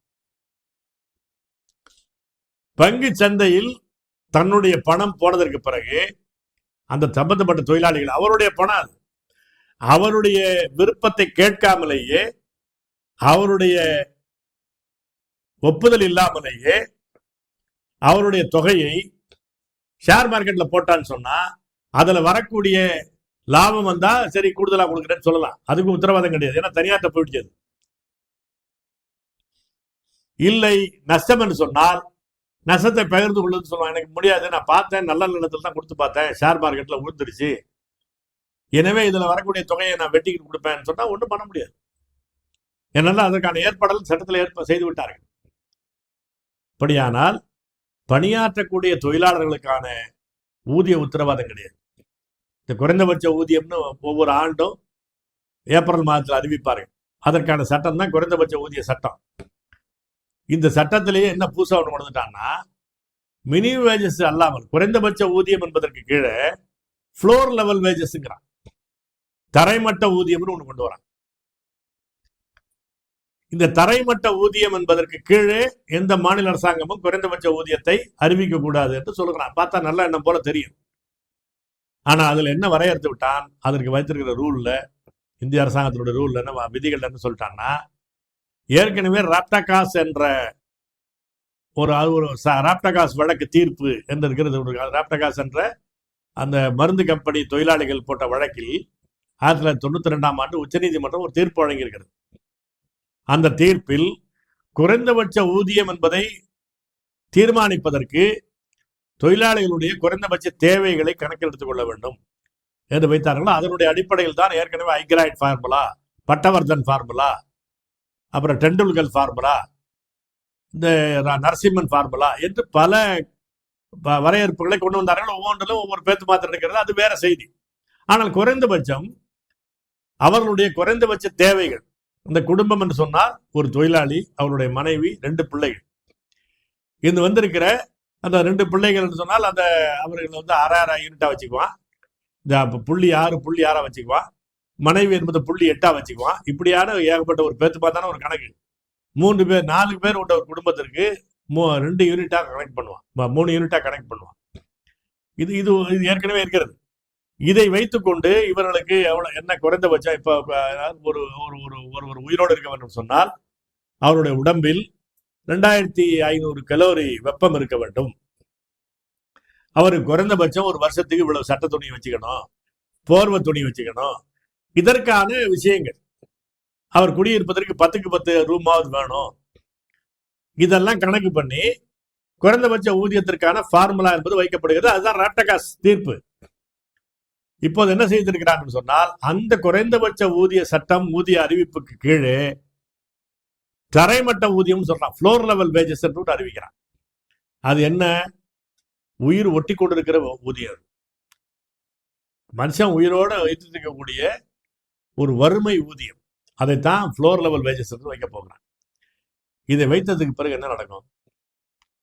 பங்கு சந்தையில் தன்னுடைய பணம் போனதற்கு பிறகு அந்த சம்பந்தப்பட்ட தொழிலாளிகள், அவருடைய பணம், அவருடைய விருப்பத்தை கேட்காமலேயே, அவருடைய ஒப்புதல் இல்லாமலேயே அவருடைய தொகையை ஷேர் மார்க்கெட்ல போட்டான்னு சொன்னா, அதுல வரக்கூடிய லாபம் வந்தா சரி கூடுதலா கொடுக்குறேன்னு சொல்லலாம், அதுக்கு உத்தரவாதம் கிடையாது, ஏன்னா தனியார்ட்ட போயிடுச்சு. இல்லை நஷ்டம் என்று சொன்னால் நஷ்டத்தை பகிர்ந்து கொள்ளுன்னு சொல்லுவாங்க. எனக்கு முடியாது, நான் பார்த்தேன், நல்ல நிலத்தில் தான் கொடுத்து பார்த்தேன், ஷேர் மார்க்கெட்ல விழுந்துருச்சு, எனவே இதுல வரக்கூடிய தொகையை நான் வெட்டிக்கிட்டு கொடுப்பேன்னு சொன்னா ஒன்றும் பண்ண முடியாது. ஏன்னா அதற்கான ஏற்பாடுகள் சட்டத்தில் செய்து விட்டார்கள். அப்படியானால் பணியாற்றக்கூடிய தொழிலாளர்களுக்கான ஊதிய உத்தரவாதம் கிடையாது. இந்த குறைந்தபட்ச ஊதியம்னு ஒவ்வொரு ஆண்டும் ஏப்ரல் மாதத்தில் அறிவிப்பார்கள். அதற்கான சட்டம் தான் குறைந்தபட்ச ஊதிய சட்டம். இந்த சட்டத்திலேயே என்ன புதுசா ஒன்று கொண்டு வந்துட்டான்னா, மினிமம் வேஜஸ் அல்லாமல் குறைந்தபட்ச ஊதியம் என்பதற்கு கீழே ஃப்ளோர் லெவல் வேஜஸ்ங்கிறான், தரைமட்ட ஊதியம்னு ஒன்று கொண்டு வரான். இந்த தரைமட்ட ஊதியம் என்பதற்கு கீழே எந்த மாநில அரசாங்கமும் குறைந்தபட்ச ஊதியத்தை அறிவிக்க கூடாது என்று சொல்லுகிறான். பார்த்தா நல்ல எண்ணம் போல தெரியும். ஆனா அதுல என்ன வரையறுத்து விட்டான், அதற்கு வைத்திருக்கிற ரூல்ல, இந்திய அரசாங்கத்தினுடைய ரூல்ல என்ன விதிகள் என்ன சொல்லிட்டான்னா, ஏற்கனவே ராப்டகாஸ் என்ற ஒரு ராப்டகாஸ் வழக்கு தீர்ப்பு என்று இருக்கிறது. ராப்டகாஸ் என்ற அந்த மருந்து கம்பெனி தொழிலாளிகள் போட்ட வழக்கில் 1992ஆம் ஆண்டு உச்சநீதிமன்றம் ஒரு தீர்ப்பு வழங்கியிருக்கிறது. அந்த தீர்ப்பில் குறைந்தபட்ச ஊதியம் என்பதை தீர்மானிப்பதற்கு தொழிலாளிகளுடைய குறைந்தபட்ச தேவைகளை கணக்கில் எடுத்துக் கொள்ள வேண்டும் என்று வைத்தார்களோ, அதனுடைய அடிப்படையில் தான் ஏற்கனவே ஐக்ராய்ட் ஃபார்முலா, பட்டவர்தன் ஃபார்முலா, அப்புறம் டெண்டுல்கர் ஃபார்முலா, இந்த நரசிம்மன் ஃபார்முலா என்று பல வரையறுப்புகளை கொண்டு வந்தார்கள். ஒவ்வொன்றிலும் ஒவ்வொரு பேத்து மாத்திரம் இருக்கிறது, அது வேற செய்தி. ஆனால் குறைந்தபட்சம் அவர்களுடைய குறைந்தபட்ச தேவைகள், இந்த குடும்பம் என்று சொன்னால் ஒரு தொழிலாளி, அவருடைய மனைவி, 2 பிள்ளைகள். இது வந்திருக்கிற அந்த 2 பிள்ளைகள் என்று சொன்னால் அந்த அவர்கள் வந்து 6 யூனிட்டா வச்சுக்குவான், இந்த புள்ளி 6 வச்சுக்குவான், மனைவி என்பது புள்ளி 8 வச்சுக்குவான். இப்படியான ஏகப்பட்ட ஒரு பேத்து பார்த்தான ஒரு கணக்கு. 3 பேர் 4 பேர் உள்ள ஒரு குடும்பத்திற்கு 2 யூனிட்டா கனெக்ட் பண்ணுவான், 3 யூனிட்டா கனெக்ட் பண்ணுவான். இது இது ஏற்கனவே இருக்கிறது. இதை வைத்துக்கொண்டு இவர்களுக்கு எவ்வளவு என்ன குறைந்தபட்சம் இப்ப ஒரு ஒரு உயிரோடு இருக்க வேண்டும் சொன்னால் அவருடைய உடம்பில் 2500 கலோரி வெப்பம் இருக்க வேண்டும். அவருக்கு குறைந்தபட்சம் ஒரு வருஷத்துக்கு இவ்வளவு சட்ட துணி வச்சுக்கணும், போர்வை துணி வச்சுக்கணும். இதற்கான விஷயங்கள், அவர் குடியிருப்பதற்கு 10க்கு 10 ரூமாவது வேணும். இதெல்லாம் கணக்கு பண்ணி குறைந்தபட்ச ஊதியத்திற்கான ஃபார்முலா என்பது வைக்கப்படுகிறது. அதுதான் ராப்டகாஸ் தீர்ப்பு. இப்போது என்ன செய்திருக்கிறான்னு சொன்னால், அந்த குறைந்தபட்ச ஊதிய சட்டம், ஊதிய அறிவிப்புக்கு கீழே தரைமட்ட ஊதியம் சொல்றான், ஃப்ளோர் லெவல் வேஜஸ் என்று அறிவிக்கிறான். அது என்ன, உயிர் ஒட்டி கொண்டிருக்கிற ஊதியம், மனுஷன் உயிரோட வைத்திருக்கக்கூடிய ஒரு வறுமை ஊதியம், அதைத்தான் ஃப்ளோர் லெவல் வேஜஸ் என்று வைக்க போகிறான். இதை வைத்ததுக்கு பிறகு என்ன நடக்கும்?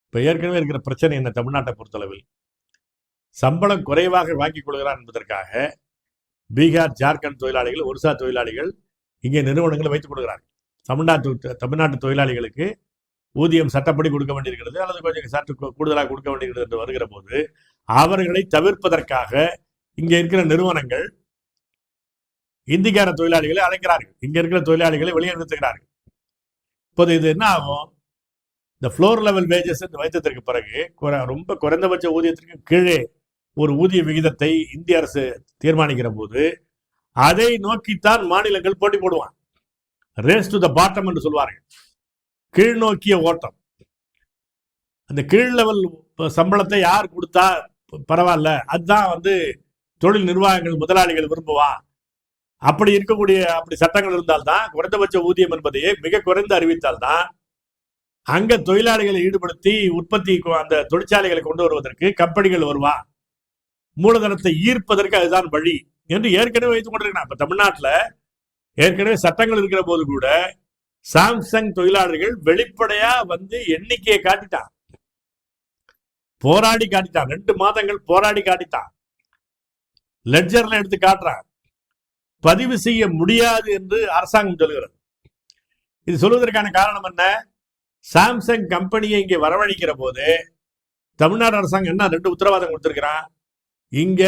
இப்ப ஏற்கனவே இருக்கிற பிரச்சனை என்ன, தமிழ்நாட்டை பொறுத்தளவில் சம்பளம் குறைவாக வாங்கிக் கொள்கிறான் என்பதற்காக பீகார், ஜார்க்கண்ட் தொழிலாளிகள், ஒரிசா தொழிலாளிகள் இங்கே நிறுவனங்களை வைத்துக் கொடுக்கிறார்கள். தமிழ்நாட்டு தொழிலாளிகளுக்கு ஊதியம் சட்டப்படி கொடுக்க வேண்டியிருக்கிறது, அல்லது கொஞ்சம் சற்று கூடுதலாக கொடுக்க வேண்டியிருக்கிறது என்று வருகிற போது அவர்களை தவிர்ப்பதற்காக இங்கே இருக்கிற நிறுவனங்கள் இந்திக்கார தொழிலாளிகளை அழைக்கிறார்கள், இங்க இருக்கிற தொழிலாளிகளை வெளியே நிறுத்துகிறார்கள். இப்போது இது என்ன ஆகும், இந்த ஃப்ளோர் லெவல் வேஜஸ் வைத்ததற்கு பிறகு ரொம்ப குறைந்தபட்ச ஊதியத்திற்கு கீழே ஒரு ஊதிய விகிதத்தை இந்திய அரசு தீர்மானிக்கிற போது அதை நோக்கித்தான் மாநிலங்கள் போட்டி போடுவான். ரேஸ் டு த பாட்டம் என்று சொல்வார்கள், கீழ் நோக்கிய ஓட்டம். அந்த கீழ் லெவல் சம்பளத்தை யார் கொடுத்தா பரவாயில்ல, அதுதான் வந்து தொழில் நிர்வாகங்கள், முதலாளிகள் விரும்புவான். அப்படி இருக்கக்கூடிய அப்படி சட்டங்கள் இருந்தால்தான், குறைந்தபட்ச ஊதியம் என்பதையே மிக குறைந்து அறிவித்தால்தான் அங்க தொழிலாளிகளை ஈடுபடுத்தி உற்பத்தி அந்த தொழிற்சாலைகளை கொண்டு வருவதற்கு கம்பெனிகள் வருவா, மூலதனத்தை ஈர்ப்பதற்கு அதுதான் வழி என்று ஏற்கனவே வைத்துக் கொண்டிருக்கிறான். இப்ப தமிழ்நாட்டில் ஏற்கனவே சட்டங்கள் இருக்கிற போது கூட சாம்சங் தொழிலாளர்கள் வெளிப்படையா வந்து எண்ணிக்கையை காட்டிட்டான், போராடி காட்டிட்டான், 2 மாதங்கள் போராடி காட்டிட்டான், லெட்ஜர்ல எடுத்து காட்டுறான். பதிவு செய்ய முடியாது என்று அரசாங்கம் சொல்கிறது. இது சொல்வதற்கான காரணம் என்ன, சாம்சங் கம்பெனியை இங்கே வரவழைக்கிற போது தமிழ்நாடு அரசாங்கம் என்ன 2 உத்தரவாதம் கொடுத்திருக்கிறான், இங்க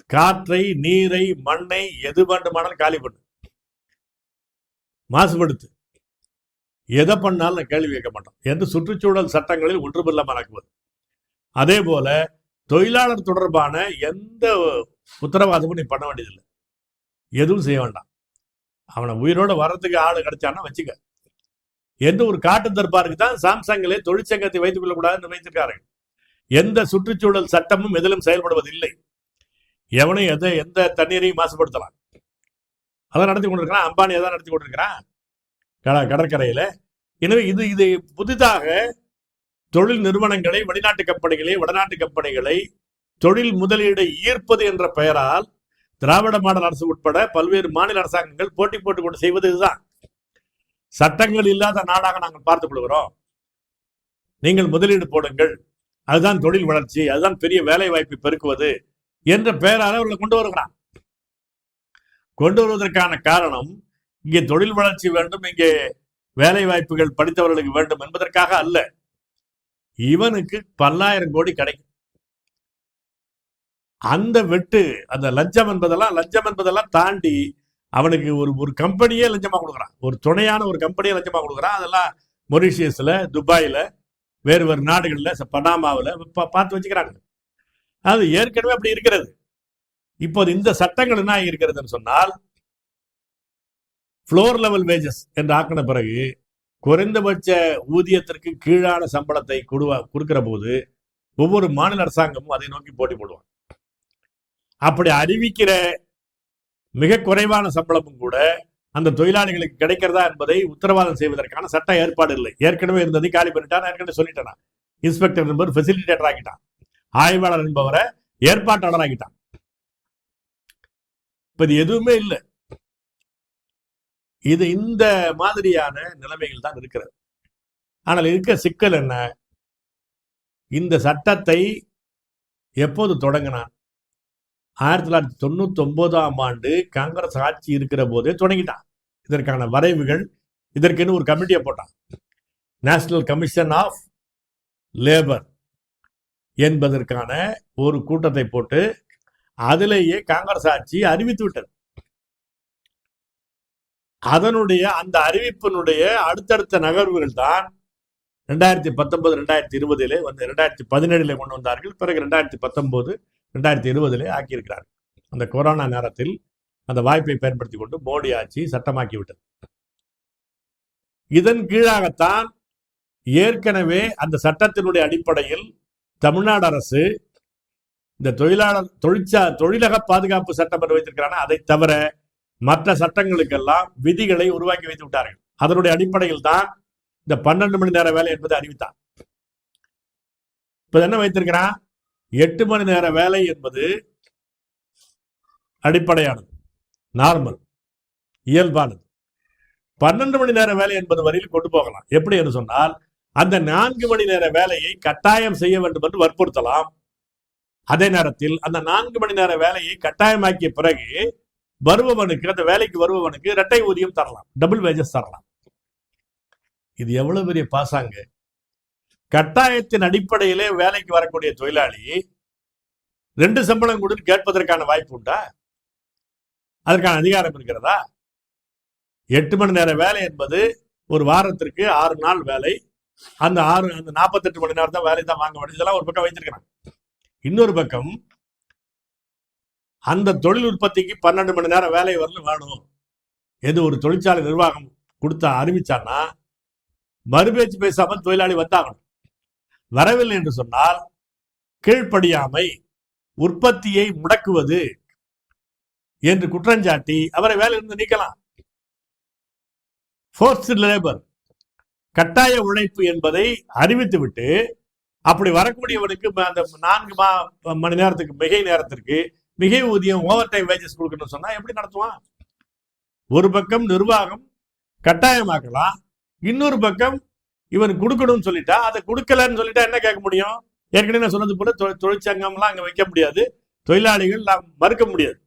காற்றை, நீரை, மண்ணை எது வேண்டுமானாலும் காலி பண்ணு, மாசுபடுத்து, எதை பண்ணாலும் கேள்வி கேட்க மாட்டோம் என்று சுற்றுச்சூழல் சட்டங்களில் ஒன்றுமில்லாமல் ஆக்குவது. அதே போல தொழிலாளர் தொடர்பான எந்த உத்தரவாதமும் நீ பண்ண வேண்டியதில்லை, எதுவும் செய்ய வேண்டாம். அவனை உயிரோட வர்றதுக்கு ஆளு கிடைச்சான்னா வச்சுக்க என்று ஒரு காட்டு தர்பாருக்கு தான் சாம்சங்கிலே தொழிற்சங்கத்தை வைத்துக் கொள்ளக்கூடாதுன்னு வைத்திருக்கார்கள். எந்த சுற்றுச்சூழல் சட்டமும் எதிலும் செயல்படுவதில்லை. எவனும் எந்த தண்ணீரையும் மாசுபடுத்தலாம். அதான் நடத்தி கொண்டிருக்கிறான். அம்பானி அதான் நடத்தி கொண்டிருக்கிறான் கடற்கரையில. எனவே இது புதிதாக தொழில் நிறுவனங்களை, வெளிநாட்டு கம்பெனிகளை, வடநாட்டு கம்பெனிகளை தொழில் முதலீடை ஈர்ப்பது என்ற பெயரால் திராவிட மாடல் அரசு உட்பட பல்வேறு மாநில அரசாங்கங்கள் போட்டி போட்டுக் கொண்டு செய்வது இதுதான். சட்டங்கள் இல்லாத நாடாக நாங்கள் பார்த்துக் கொள்கிறோம், நீங்கள் முதலீடு போடுங்கள், அதுதான் தொழில் வளர்ச்சி, அதுதான் பெரிய வேலை வாய்ப்பை பெருக்குவது என்ற பெயரால் அவர்களை கொண்டு வருகிறான். கொண்டு வருவதற்கான காரணம் இங்கே தொழில் வளர்ச்சி வேண்டும், இங்கே வேலை வாய்ப்புகள் படித்தவர்களுக்கு வேண்டும் என்பதற்காக அல்ல. இவனுக்கு பல்லாயிரம் கோடி கிடைக்கும். அந்த வெட்டு, அந்த லஞ்சம் என்பதெல்லாம் தாண்டி அவனுக்கு ஒரு கம்பெனியே லஞ்சமா கொடுக்குறான், ஒரு துணையான ஒரு கம்பெனியே லஞ்சமா கொடுக்குறான். அதெல்லாம் மொரிஷியஸ்ல, துபாயில, வேறு நாடுகள்ல, பனாமாவில் பார்த்து வச்சுக்கிறாங்க. அது ஏற்கனவே அப்படி இருக்கிறது. இப்போது இந்த சட்டங்கள் என்ன இருக்கிறதுன்னு சொன்னால், ஃப்ளோர் லெவல் வேஜஸ் என்று ஆக்கின பிறகு குறைந்தபட்ச ஊதியத்திற்கு கீழான சம்பளத்தை கொடுக்கிற போது ஒவ்வொரு மாநில அரசாங்கமும் அதை நோக்கி போட்டி போடுவாங்க. அப்படி அறிவிக்கிற மிக குறைவான சம்பளமும் கூட அந்த தொழிலாளிகளுக்கு கிடைக்கிறதா என்பதை உத்தரவாதம் செய்வதற்கான சட்ட ஏற்பாடு இல்லை. ஏற்கனவே இருந்ததை காலி பண்ணிட்டான். ஏற்கனவே சொல்லிட்டேன், இன்ஸ்பெக்டர் என்பவர் ஃபெசிலிட்டேட்டர் ஆகிட்டான், ஆய்வாளர் என்பவரை ஏற்பாட்டாளர் ஆகிட்டான். இப்ப இது எதுவுமே இல்லை. இது இந்த மாதிரியான நிலைமைகள் தான் இருக்கிறது. ஆனால் இருக்க சிக்கல் என்ன? இந்த சட்டத்தை எப்போது தொடங்கினான்? 1999 காங்கிரஸ் ஆட்சி இருக்கிற போதே தொடங்கிட்டான். இதற்கான வரைவுகள், இதற்கென்னு ஒரு கமிட்டியை போட்டான், நேஷனல் கமிஷன் ஆஃப் லேபர் என்பதற்கான ஒரு கூட்டத்தை போட்டு அதிலேயே காங்கிரஸ் ஆட்சி அறிவித்து விட்டது. அதனுடைய அந்த அறிவிப்பினுடைய அடுத்தடுத்த நகர்வுகள் தான் 2019, 2020 வந்து 2017 கொண்டு வந்தார்கள். பிறகு 2019, 2020 ஆக்கியிருக்கிறார்கள். அந்த கொரோனா நேரத்தில் அந்த வாய்ப்பை பயன்படுத்தி கொண்டு மோடி ஆட்சி சட்டமாக்கி விட்டது. இதன் கீழாகத்தான் ஏற்கனவே அந்த சட்டத்தினுடைய அடிப்படையில் தமிழ்நாடு அரசு இந்த தொழிலக பாதுகாப்பு சட்டம் என்று வைத்திருக்கிறான, அதை தவிர மற்ற சட்டங்களுக்கெல்லாம் விதிகளை உருவாக்கி வைத்து விட்டார்கள். அதனுடைய அடிப்படையில் தான் இந்த 12 மணி நேர வேலை என்பதை அறிவித்தார். இப்ப என்ன வைத்திருக்கிறான்? 8 மணி நேர வேலை என்பது அடிப்படையானது, நார்மல், இயல்பானது. 12 மணி நேர வேலை என்பது வரையில் கொண்டு போகலாம். எப்படி என்று சொன்னால், அந்த 4 மணி நேர வேலையை கட்டாயம் செய்ய வேண்டும் என்று வற்புறுத்தலாம். அதே நேரத்தில் அந்த 4 மணி நேர வேலையை கட்டாயமாக்கிய பிறகு வருபவனுக்கு, அந்த வேலைக்கு வருபவனுக்கு இரட்டை ஊதியம் தரலாம், டபுள் வேஜஸ் தரலாம். இது எவ்வளவு பெரிய பாசாங்க! கட்டாயத்தின் அடிப்படையிலே வேலைக்கு வரக்கூடிய தொழிலாளி 2 சம்பளம் கூட கேட்பதற்கான வாய்ப்பு உண்டா? அதற்கான அதிகாரம் இருக்கிறதா? 8 மணி நேர வேலை என்பது ஒரு வாரத்திற்கு 6 நாள் வேலை. அந்த 48 மணி நேரம் தான் வேலை தான் வாங்க வேண்டும். இதெல்லாம் ஒரு பக்கம் வைத்திருக்கிறாங்க. இன்னொரு பக்கம் அந்த தொழில் உற்பத்திக்கு 12 மணி நேரம் வேலை வரலும் வேணும் எது ஒரு தொழிற்சாலை நிர்வாகம் கொடுத்தா அறிவிச்சான்னா மறுபேச்சு பேசாமல் தொழிலாளி வந்தாகணும். வரவில்லை என்று சொன்னால் கீழ்ப்படியாமை, உற்பத்தியை முடக்குவது என்று குற்றஞ்சாட்டி அவரை வேலையிலிருந்து நீக்கலாம். ஃபோர்ஸ்டு லேபர், கட்டாய உழைப்பு என்பதை அறிவித்துவிட்டு அப்படி வரக்கூடியவனுக்கு அந்த 4 மணி நேரத்துக்கு மிகை நேரத்திற்கு மிகை ஊதியம், ஓவர் டைம் வேஜஸ் கொடுக்கணும்னு சொன்னா எப்படி நடத்துவான்? ஒரு பக்கம் நிர்வாகம் கட்டாயமாக்கலாம், இன்னொரு பக்கம் இவன் கொடுக்கணும்னு சொல்லிட்டா, அதை கொடுக்கலன்னு சொல்லிட்டா என்ன கேட்க முடியும்? ஏற்கனவே நான் சொன்னது போல தொழிற்சங்கம்லாம் அங்க வைக்க முடியாது, தொழிலாளிகள் மறுக்க முடியாது.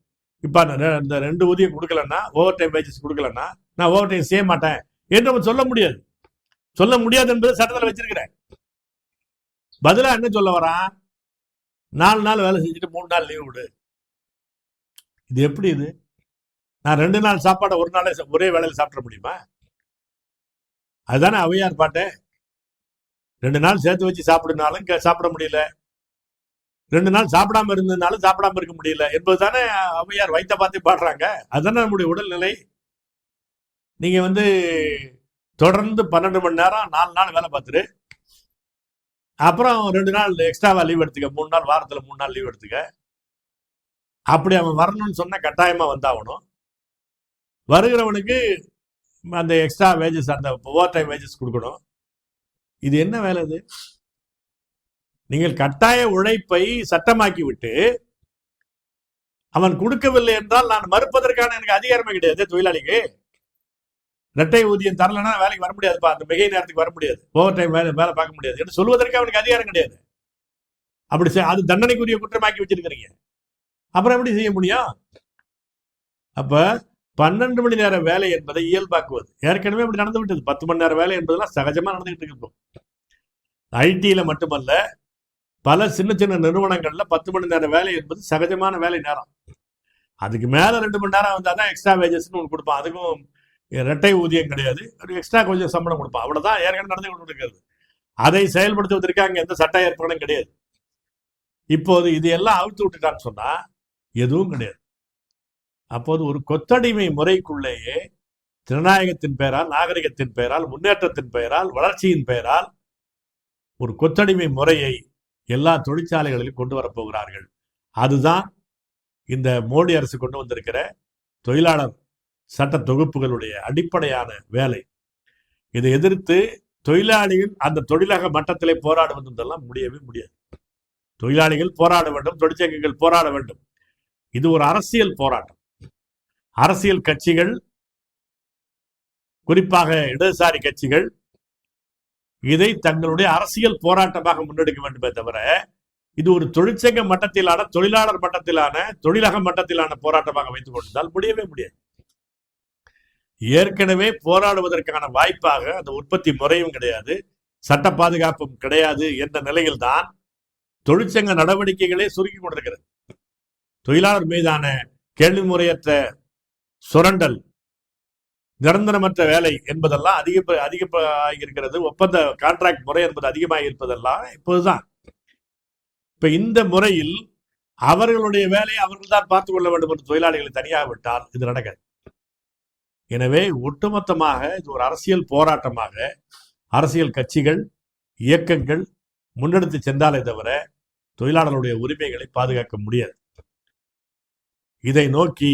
இப்ப இந்த 2 ஊதியம் கொடுக்கலன்னா, ஓவர் டைம் வேஜஸ் கொடுக்கலன்னா நான் ஓவர் டைம் செய்ய மாட்டேன் என்று அவன் சொல்ல முடியாது. சொல்ல முடியாது என்பது சட்டத்தில் வச்சிருக்கிறேன். பதிலா என்ன சொல்ல வரான்? 4 நாள் வேலை செஞ்சுட்டு 3 நாள் லீவ் விடு. இது எப்படி? இது நான் 2 நாள் சாப்பாடை ஒரு நாளே ஒரே வேலையில் சாப்பிட முடியுமா? அதுதானே ஔவையார் பாட்டு. 2 நாள் சேர்த்து வச்சு சாப்பிடுனாலும் சாப்பிட முடியல, 2 நாள் சாப்பிடாம இருந்ததுனாலும் சாப்பிடாம இருக்க முடியல என்பது தானே ஔவையார் வைத்த பார்த்து பாடுறாங்க. அதுதானே நம்முடைய உடல்நிலை. நீங்க தொடர்ந்து 12 மணி நேரம் 4 நாள் வேலை பார்த்துரு, அப்புறம் 2 நாள் எக்ஸ்ட்ராவா லீவ் எடுத்துக்க, 3 நாள் வாரத்துல 3 நாள் லீவ் எடுத்துக்க. அப்படி அவன் வரணும்னு சொன்னா கட்டாயமா வந்தாகணும். வருகிறவனுக்கு அந்த எக்ஸ்ட்ரா வேஜஸ், அந்த ஓவர் டைம் வேஜஸ் கொடுக்கணும். இது என்ன வேலை? இது நீங்கள் கட்டாய உழைப்பை சட்டமாக்கி விட்டு அவன் கொடுக்கவில்லை என்றால் நான் மறுப்பதற்கான எனக்கு அதிகாரமே கிடையாது. தொழிலாளிக்கு இரட்டை ஊதியம் தரலன்னா வேலைக்கு வர முடியாதுப்பா, அந்த மிகை நேரத்துக்கு வர முடியாது, ஓவர் டைம் வேலை பார்க்க முடியாது என்று சொல்வதற்கு அவனுக்கு அதிகாரம் கிடையாது. அப்படி அது தண்டனைக்குரிய குற்றமாக்கி வச்சிருக்கிறீங்க. அப்புறம் எப்படி செய்ய முடியும்? அப்ப 12 மணி நேர வேலை என்பதை இயல்பாக்குவது ஏற்கனவே அப்படி நடந்து விட்டது. 10 மணி நேர வேலை என்பதெல்லாம் சகஜமா நடந்துகிட்டு இருக்கும். ஐடியில மட்டுமல்ல, பல சின்ன சின்ன நிறுவனங்கள்ல 10 மணி நேர வேலை என்பது சகஜமான வேலை நேரம். அதுக்கு மேல 2 மணி நேரம் வந்தாதான் எக்ஸ்ட்ரா வேஜஸ் ஒன்று கொடுப்பான். அதுக்கும் இரட்டை ஊதியம் கிடையாது, ஒரு எக்ஸ்ட்ரா கொஞ்சம் சம்பளம் கொடுப்பான். அவ்வளவுதான் ஏற்கனவே நடந்து கொண்டு இருக்கிறது. அதை செயல்படுத்துவதற்கு அங்க எந்த சட்ட ஏற்பாடும் கிடையாது. இப்போது இது எல்லாம் அவுத்து விட்டுட்டான்னு சொன்னா எதுவும் கிடையாது. அப்போது ஒரு கொத்தடிமை முறைக்குள்ளேயே ஜனநாயகத்தின் பெயரால், நாகரிகத்தின் பெயரால், முன்னேற்றத்தின் பெயரால், வளர்ச்சியின் பெயரால் ஒரு கொத்தடிமை முறையை எல்லா தொழிற்சாலைகளிலும் கொண்டு வரப்போகிறார்கள். அதுதான் இந்த மோடி அரசு கொண்டு வந்திருக்கிற தொழிலாளர் சட்ட தொகுப்புகளுடைய அடிப்படையான வேலை. இதை எதிர்த்து தொழிலாளிகள் அந்த தொழிலக மட்டத்திலே போராடுவதெல்லாம் முடியவே முடியாது. தொழிலாளிகள் போராட வேண்டும், தொழிற்சங்கங்கள் போராட வேண்டும். இது ஒரு அரசியல் போராட்டம். அரசியல் கட்சிகள், குறிப்பாக இடதுசாரி கட்சிகள், இதை தங்களுடைய அரசியல் போராட்டமாக முன்னெடுக்க வேண்டுமே தவிர இது ஒரு தொழிற்சங்க மட்டத்திலான, தொழிலாளர் மட்டத்திலான, தொழிலக மட்டத்திலான போராட்டமாக வைத்துக் கொண்டால் முடியவே முடியாது. ஏற்கனவே போராடுவதற்கான வாய்ப்பாக அந்த உற்பத்தி முறையும் கிடையாது, சட்ட பாதுகாப்பும் கிடையாது என்ற நிலையில் தான் தொழிற்சங்க நடவடிக்கைகளே சுருக்கி கொண்டிருக்கிறது. தொழிலாளர் மீதான கேள்வி முறையற்ற சுரண்டல், நிரந்தரமற்ற வேலை என்பதெல்லாம் அதிகமாகியிருக்கிறது. ஒப்பந்த கான்ட்ராக்ட் முறை என்பது அதிகமாக இருப்பதெல்லாம் இப்போதுதான். இப்ப இந்த முறையில் அவர்களுடைய வேலையை அவர்கள் தான் பார்த்துக் கொள்ள வேண்டும் என்று தொழிலாளிகளை தனியாக விட்டால் இது நடக்காது. எனவே ஒட்டுமொத்தமாக இது ஒரு அரசியல் போராட்டமாக அரசியல் கட்சிகள், இயக்கங்கள் முன்னெடுத்து சென்றாலே தவிர தொழிலாளர்களுடைய உரிமைகளை பாதுகாக்க முடியாது. இதை நோக்கி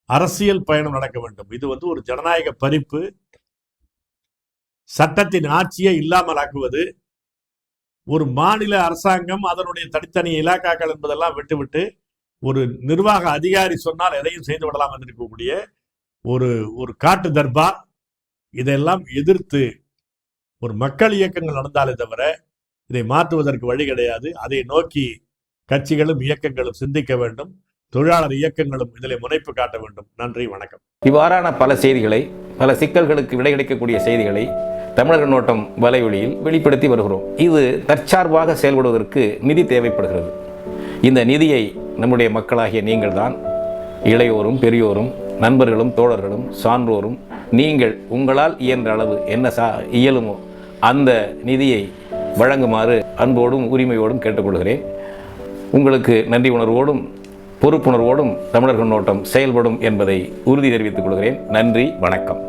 அரசியல் பயணம் நடக்க வேண்டும். இது ஒரு ஜனநாயக பறிப்பு, சட்டத்தின் ஆட்சியை இல்லாமல் ஆக்குவது, ஒரு மாநில அரசாங்கம் அதனுடைய தனித்தனி இலாக்காக்கள் என்பதெல்லாம் விட்டுவிட்டு ஒரு நிர்வாக அதிகாரி சொன்னால் எதையும் செய்து விடலாம் என்று இருக்கக்கூடிய ஒரு காட்டு தர்பார். இதெல்லாம் எதிர்த்து ஒரு மக்கள் இயக்கங்கள் நடந்தாலே தவிர இதை மாற்றுவதற்கு வழி கிடையாது. அதை நோக்கி கட்சிகளும் இயக்கங்களும் சிந்திக்க வேண்டும். தொழிலாளர் இயக்கங்களும் இதில் முனைப்பு காட்ட வேண்டும். நன்றி, வணக்கம். இவ்வாறான பல செய்திகளை, பல சிக்கல்களுக்கு விடை கிடைக்கக்கூடிய செய்திகளை தமிழர் கண்ணோட்டம் வலைவழியில் வெளிப்படுத்தி வருகிறோம். இது தற்சார்பாக செயல்படுவதற்கு நிதி தேவைப்படுகிறது. இந்த நிதியை நம்முடைய மக்களாகிய நீங்கள் தான், இளையோரும் பெரியோரும் நண்பர்களும் தோழர்களும் சான்றோரும், நீங்கள் உங்களால் இயன்ற அளவு என்ன இயலுமோ அந்த நிதியை வழங்குமாறு அன்போடும் உரிமையோடும் கேட்டுக்கொள்கிறேன். உங்களுக்கு நன்றி உணர்வோடும் பொறுப்புணர்வோடும் தமிழர் கண்ணோட்டம் செயல்படும் என்பதை உறுதி தெரிவித்துக் கொள்கிறேன். நன்றி, வணக்கம்.